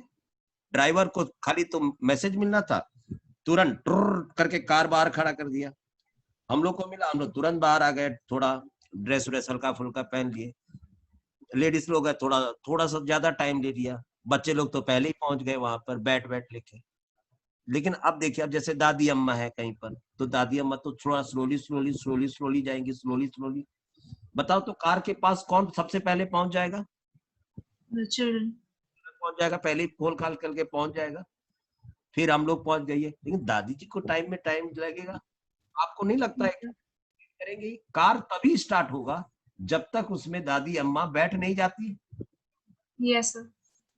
ड्राइवर को खाली तो मैसेज मिलना था, तुरंत करके कार बाहर खड़ा कर दिया। हम लोग को मिला, हम लोग तुरंत बाहर आ गए, थोड़ा ड्रेस व्रेस हल्का फुल्का पहन लिए। लेडीज लोग है थोड़ा सा ज्यादा टाइम ले लिया, बच्चे लोग तो पहले ही पहुंच गए वहां पर बैट लेके। लेकिन अब देखिए, अब जैसे दादी अम्मा है कहीं पर, तो दादी अम्मा तो थोड़ा स्लोली जाएंगी, स्लोली। बताओ तो कार के पास कौन सबसे पहले पहुंच जाएगा? चिल्ड्रन पहुंच जाएगा, पहले ही खोल खाल करके पहुंच जाएगा, फिर हम लोग पहुंच गए। लेकिन दादी जी को टाइम में टाइम लगेगा। आपको नहीं लगता है करेंगे? कार तभी स्टार्ट होगा जब तक उसमें दादी अम्मा बैठ नहीं जाती। Yes sir.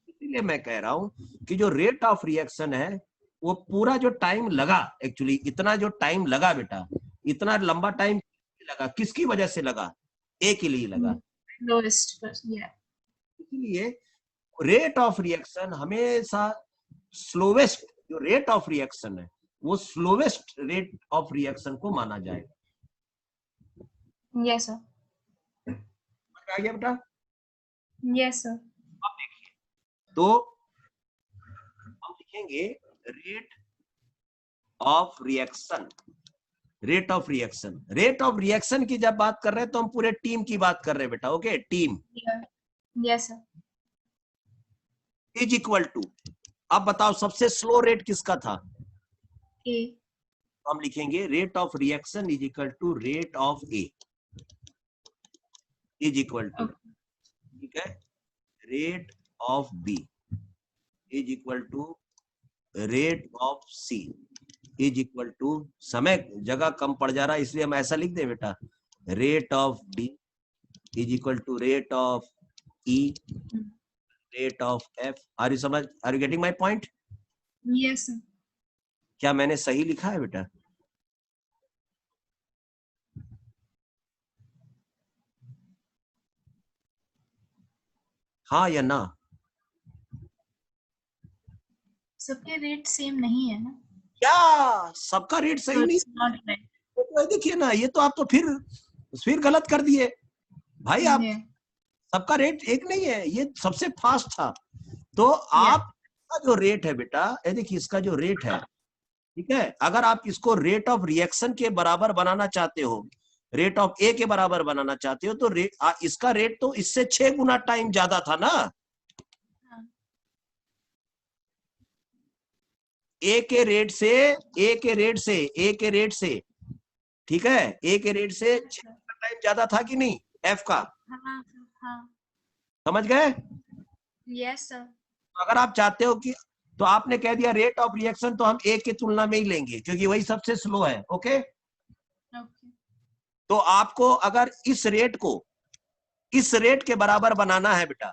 इसलिए मैं कह रहा हूं कि जो रेट ऑफ रिएक्शन है, वो पूरा जो टाइम लगा, एक्चुअली इतना जो टाइम लगा बेटा, इतना लंबा टाइम लगा, किसकी वजह से लगा? ए के लिए लगा। लोएस्ट, या इसलिए रेट ऑफ रिएक्शन हमेशा स्लोवेस्ट, जो रेट ऑफ रिएक्शन है वो स्लोवेस्ट रेट ऑफ रिएक्शन को माना जाएगा। Yes sir. आ गया बेटा? Yes sir. अब देखिए, तो हम लिखेंगे rate of reaction. Rate of reaction की जब बात कर रहे हैं तो हम पूरे टीम की बात कर रहे हैं बेटा। Okay, team yes sir. Is equal to, अब बताओ सबसे स्लो रेट किसका था? ए। हम लिखेंगे rate of reaction is equal to rate of A is equal to, ठीक है, rate of B is equal to rate of C is equal to, समय जगह कम पड़ जा रहा है इसलिए हम ऐसा लिख दे बेटा, rate of D is equal to rate of E rate of F. Are you getting my point? Yes sir. क्या मैंने सही लिखा है बेटा? हाँ या ना? सबके रेट सेम नहीं है ना? क्या सबका रेट सही नहीं? तो देखिए ना, ये तो आप तो फिर गलत कर दिए भाई। आप सबका रेट एक नहीं है, ये सबसे फास्ट था। तो आपका जो रेट है बेटा, ये देखिए इसका जो रेट है, ठीक है, अगर आप इसको रेट ऑफ रिएक्शन के बराबर बनाना चाहते हो, रेट ऑफ ए के बराबर बनाना चाहते हो, तो इसका रेट तो इससे 6 गुना टाइम ज्यादा था ना। ए के रेट से, ठीक है, ए के रेट से 6 गुना टाइम ज्यादा था कि नहीं एफ का? समझ गए? Yes sir. अगर आप चाहते हो कि, तो आपने कह दिया रेट ऑफ रिएक्शन तो हम ए की तुलना में ही लेंगे क्योंकि वही सबसे स्लो है। ओके, तो आपको अगर इस रेट को इस रेट के बराबर बनाना है बेटा,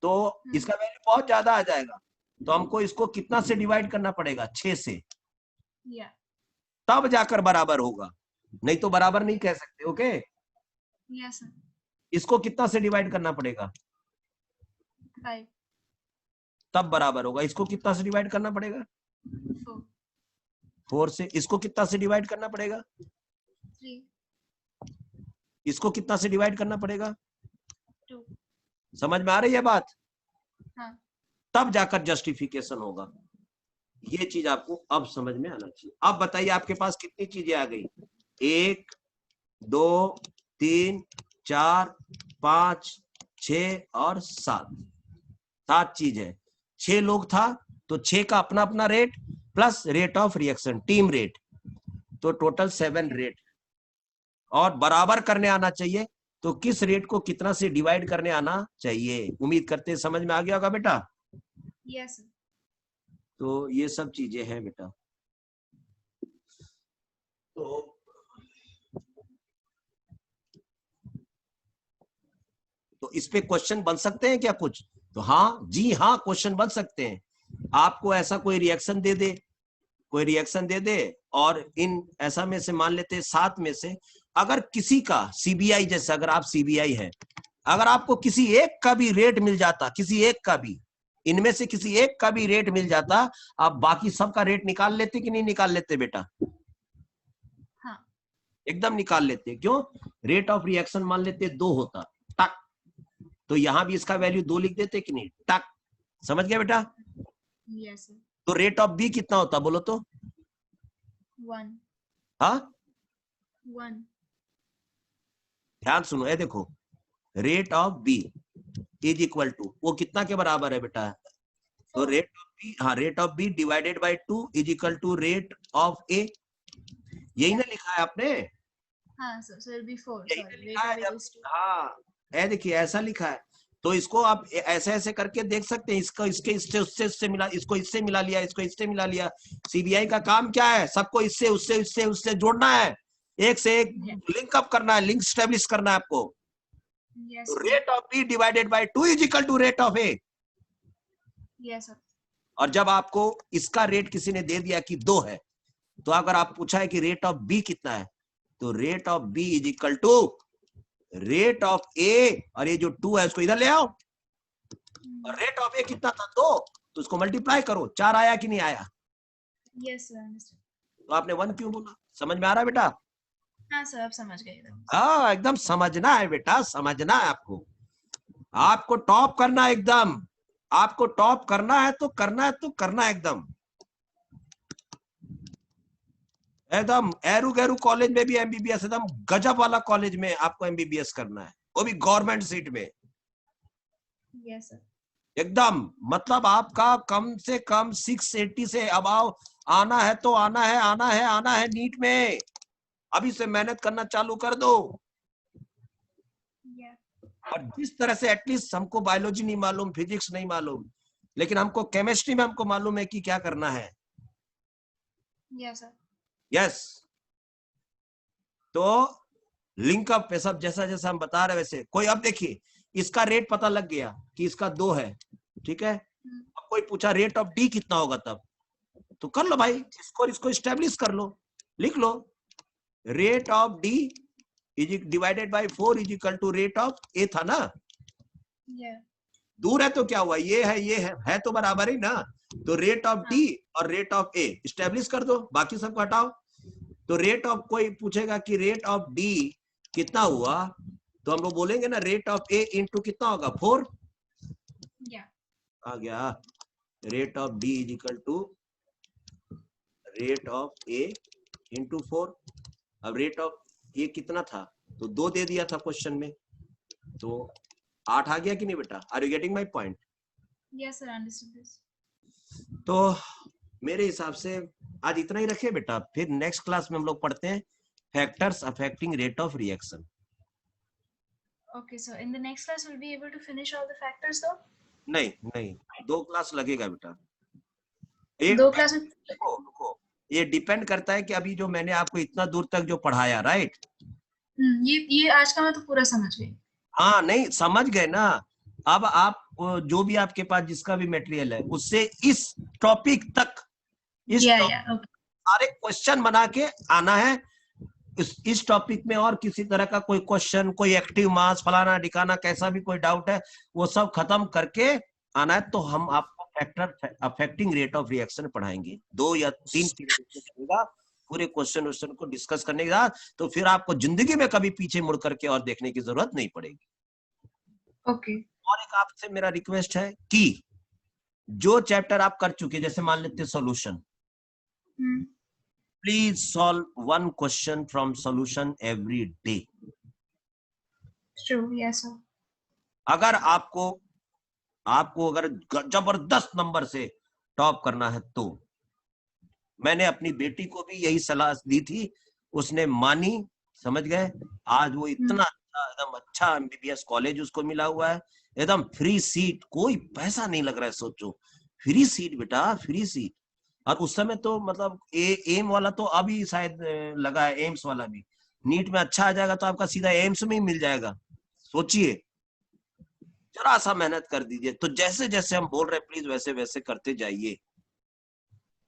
तो इसका वैल्यू बहुत ज्यादा आ जाएगा, तो हमको इसको कितना से डिवाइड करना पड़ेगा? 6 से, तब जाकर बराबर होगा, नहीं तो बराबर नहीं कह सकते। Okay, yes sir. इसको कितना से डिवाइड करना पड़ेगा? 5, तब बराबर होगा। इसको कितना से डिवाइड करना पड़ेगा? 4 से। इसको कितना से डिवाइड करना पड़ेगा? 3, इसको कितना से डिवाइड करना पड़ेगा? 2। समझ में आ रही है बात? हाँ। तब जाकर जस्टिफिकेशन होगा। ये चीज आपको अब समझ में आना चाहिए। अब बताइए आपके पास कितनी चीजें आ गई? 1 2 3 4 5 6 और 7 चीज है। 6 लोग था तो 6 का अपना अपना rate plus rate of reaction team rate, तो टोटल 7 रेट। और बराबर करने आना चाहिए, तो किस रेट को कितना से डिवाइड करने आना चाहिए। उम्मीद करते हैं समझ में आ गया होगा बेटा। Yes sir. तो ये सब चीजें हैं बेटा। तो इस पे क्वेश्चन बन सकते हैं क्या कुछ? तो हाँ जी हाँ, क्वेश्चन बन सकते हैं। आपको ऐसा कोई रिएक्शन दे दे, कोई रिएक्शन दे दे, और इन ऐसा में से मान लेते हैं 7 में से अगर किसी का सीबीआई, जैसे अगर आप सीबीआई है, अगर आपको किसी एक का भी रेट मिल जाता, किसी एक का भी, इनमें से किसी एक का भी रेट मिल जाता, आप बाकी सबका रेट निकाल लेते कि नहीं निकाल लेते बेटा? हाँ। एकदम निकाल लेते। क्यों? रेट ऑफ रिएक्शन मान लेते 2 होता, टक, तो यहां भी इसका वैल्यू 2 लिख देते कि नहीं, टक। समझ गए बेटा? Yes sir. तो रेट ऑफ बी कितना होता बोलो तो? 1। हाँ, 1। ध्यान सुनो, ये देखो, rate of B is equal to, वो कितना के बराबर है बेटा? तो रेट ऑफ बी, हाँ, rate of B divided by 2 is equal to rate of A. यही ना लिखा है आपने? हाँ सर, so it'll be 4. यही Sorry, ना लिखा rate है of जब, it is 2. हाँ, ये देखिए ऐसा लिखा है। तो इसको आप ऐसे ऐसे करके देख सकते हैं, इसको इसके इससे उससे उससे मिला, इसको इससे मिला लिया, इसको इससे मिला लिया। सीबीआई का काम क्या है? सबको इससे उससे उससे उससे जोड़ना है, एक से एक लिंक अप करना है, लिंक स्टेब्लिश करना है आपको। Yes, तो sir. Rate of B divided by 2 is equal to rate of A. Yes, sir. और जब आपको इसका रेट किसी ने दे दिया कि 2 है, तो अगर आप पूछा है कि रेट ऑफ बी कितना है, तो rate of B is equal to rate of A, और ये जो 2 है उसको इधर ले आओ, और रेट ऑफ ए कितना था 2, तो उसको मल्टीप्लाई करो, 4 आया कि नहीं आया? Yes, sir. Understood. तो आपने 1 क्यों बोला? समझ में आ रहा है बेटा? हाँ सर, आप समझ गए एकदम। हाँ, एकदम समझना है बेटा, समझना है आपको। आपको टॉप करना है एकदम, आपको टॉप करना है तो करना है, तो करना है एकदम। एकदम एरू गैरू कॉलेज में भी एमबीबीएस, एकदम गजब वाला कॉलेज में आपको एमबीबीएस करना है, वो भी गवर्नमेंट सीट में। Yes, sir. एकदम, मतलब आपका कम से कम 680 से अबाव आना है, तो आना है, आना है, आना है नीट में। अभी से मेहनत करना चालू कर दो। Yeah. और जिस तरह से एटलीस्ट हमको बायोलॉजी नहीं मालूम, फिजिक्स नहीं मालूम, लेकिन हमको केमिस्ट्री में हमको मालूम है कि क्या करना है। Yes, sir. यस, तो लिंकअप पे सब जैसा जैसा हम बता रहे वैसे। कोई, अब देखिए इसका रेट पता लग गया कि इसका 2 है, ठीक है। अब कोई पूछा रेट ऑफ डी कितना होगा, तब तो कर लो भाई, इसको स्टेब्लिश कर लो, लिख लो rate of D is divided by 4 is equal to rate of A था ना। Yeah. दूर है तो क्या हुआ, ये है ये है तो बराबर ही ना। तो रेट ऑफ डी और रेट ऑफ ए स्टेब्लिश कर दो, बाकी सबको हटाओ। तो रेट ऑफ, कोई पूछेगा कि रेट ऑफ डी कितना हुआ, तो हम लोग बोलेंगे ना रेट ऑफ ए इंटू कितना होगा 4। Yeah. आ गया, rate of D is equal to rate of A into 4। अब रेट ऑफ ए कितना था, तो 2 दे दिया था क्वेश्चन में, तो 8 आ गया कि नहीं बेटा? Are you getting my point? Yes, sir. Understood this. तो मेरे हिसाब से आज इतना ही रखे बेटा, फिर नेक्स्ट क्लास में हम लोग पढ़ते हैं factors affecting rate of reaction. Okay, so in the next class we'll be able to finish all the factors though? नहीं नहीं, 2 क्लास लगेगा बेटा। 2 क्लास में? रुको, ये डिपेंड करता है कि अभी जो मैंने आपको इतना दूर तक जो पढ़ाया, राइट? ये आज का मैं तो पूरा समझ गई। हाँ, नहीं समझ गए ना। अब आप जो भी आपके पास जिसका भी मटेरियल है, उससे इस टॉपिक तक, इस okay. सारे क्वेश्चन बना के आना है। इस टॉपिक में और किसी तरह का कोई क्वेश्चन, कोई एक्टिव मास फलाना ढिकाना, कैसा भी कोई डाउट है, वो सब खत्म करके आना है। तो हम आपको factor affecting rate of reaction पढ़ाएंगे, 2 या 3 पीरियड चलेगा पूरे क्वेश्चन को डिस्कस करने के बाद। तो फिर आपको जिंदगी में कभी पीछे मुड़ करके और देखने की जरूरत नहीं पड़ेगी। ओके। और एक आपसे मेरा रिक्वेस्ट है कि जो चैप्टर आप कर चुके, जैसे मान लेते हैं solution, please solve 1 question from solution every day. True, yes sir. अगर आपको अगर जबरदस्त नंबर से टॉप करना है, तो मैंने अपनी बेटी को भी यही सलाह दी थी, उसने मानी समझ गए? आज वो इतना अच्छा, एकदम अच्छा एमबीबीएस कॉलेज उसको मिला हुआ है, एकदम फ्री सीट, कोई पैसा नहीं लग रहा है। सोचो, फ्री सीट बेटा, फ्री सीट। और उस समय तो मतलब एम वाला तो अभी शायद लगा है, एम्स वाला भी। नीट में अच्छा आ जाएगा तो आपका सीधा एम्स में ही मिल जाएगा। सोचिए, जरा सा मेहनत कर दीजिए। तो जैसे जैसे हम बोल रहे हैं, प्लीज वैसे वैसे करते जाइए।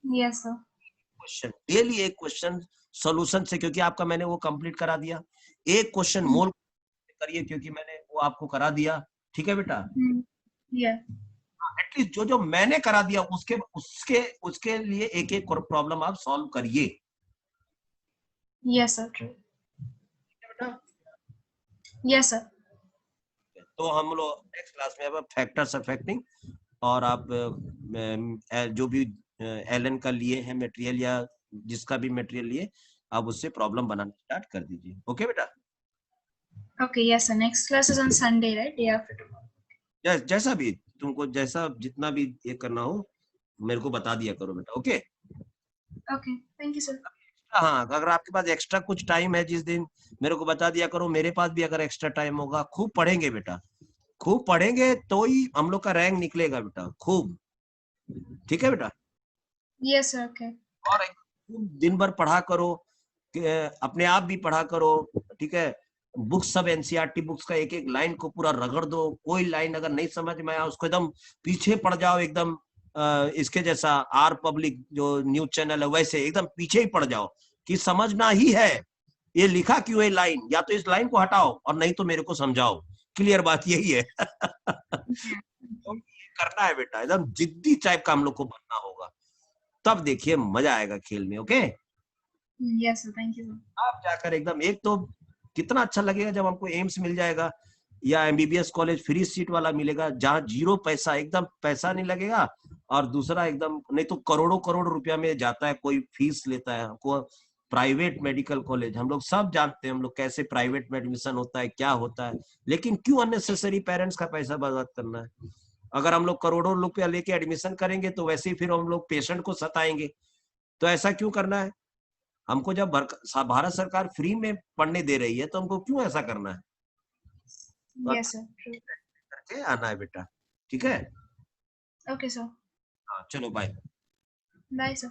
Yes sir. क्वेश्चन डेली, एक क्वेश्चन सॉल्यूशन से, क्योंकि आपका मैंने वो कंप्लीट करा दिया। एक क्वेश्चन मोल करिए, क्योंकि मैंने वो आपको करा दिया। ठीक है बेटा? या एटलीस्ट जो जो मैंने करा दिया उसके उसके उसके लिए एक एक प्रॉब्लम आप सॉल्व करिए। Yes sir, true. बेटा, यस सर। तो हम लोग नेक्स्ट क्लास में अब फैक्टर्स अफेक्टिंग, और आप जो भी एलन का लिए है मटेरियल, या जिसका भी मटेरियल लिए, आप उससे प्रॉब्लम बनाना स्टार्ट कर दीजिए। ओके बेटा? Okay, yes sir. Next class is on Sunday, right? Day after tomorrow. जैसा भी तुमको, जैसा जितना भी ये करना हो, मेरे को बता दिया करो बेटा। Okay? Okay, thank you sir. हाँ, अगर आपके पास एक्स्ट्रा कुछ टाइम है जिस दिन, मेरे को बता दिया करो। मेरे पास भी अगर एक्स्ट्रा टाइम होगा, खूब पढ़ेंगे बेटा, खूब पढ़ेंगे तो ही हम लोग का रैंक निकलेगा बेटा, खूब। ठीक है बेटा? Yes sir, okay. और खूब दिन भर पढ़ा करो, अपने आप भी पढ़ा करो। ठीक है? बुक्स सब एनसीईआरटी बुक्स का एक एक लाइन को पूरा रगड़ दो। कोई लाइन अगर नहीं समझ में आया, उसको एकदम पीछे पड़ जाओ, एकदम इसके जैसा आर पब्लिक जो न्यूज चैनल है वैसे एकदम पीछे ही पड़ जाओ, कि समझना ही है ये लिखा क्यों है लाइन, या तो इस लाइन को हटाओ और नहीं तो मेरे को समझाओ। क्लियर बात यही है। तो करना है बेटा, एकदम जिद्दी टाइप का हम लोग को बनना होगा, तब देखिए मजा आएगा खेल में। Okay? Yes sir, thank you sir. आप जाकर एकदम, एक तो कितना अच्छा लगेगा जब हमको एम्स मिल जाएगा, या एमबीबीएस कॉलेज फ्री सीट वाला मिलेगा, जहाँ जीरो पैसा, एकदम पैसा नहीं लगेगा। और दूसरा एकदम, नहीं तो करोड़ों करोड़ रुपया में जाता है, कोई फीस लेता है हमको। प्राइवेट मेडिकल कॉलेज हम लोग सब जानते हैं, हम लोग कैसे प्राइवेट में एडमिशन होता है, क्या होता है। लेकिन क्यों अननेसेसरी पेरेंट्स का पैसा बर्बाद करना है? अगर हम लोग करोड़ों रुपया लेके एडमिशन करेंगे तो वैसे ही फिर हम लोग पेशेंट को सताएंगे। तो ऐसा क्यों करना है? हमको जब भारत सरकार फ्री में पढ़ने दे रही है तो हमको क्यों ऐसा करना है? तो Yes sir, true. करके आना है बेटा। ठीक है? Okay sir. हाँ, चलो बाय। Bye sir.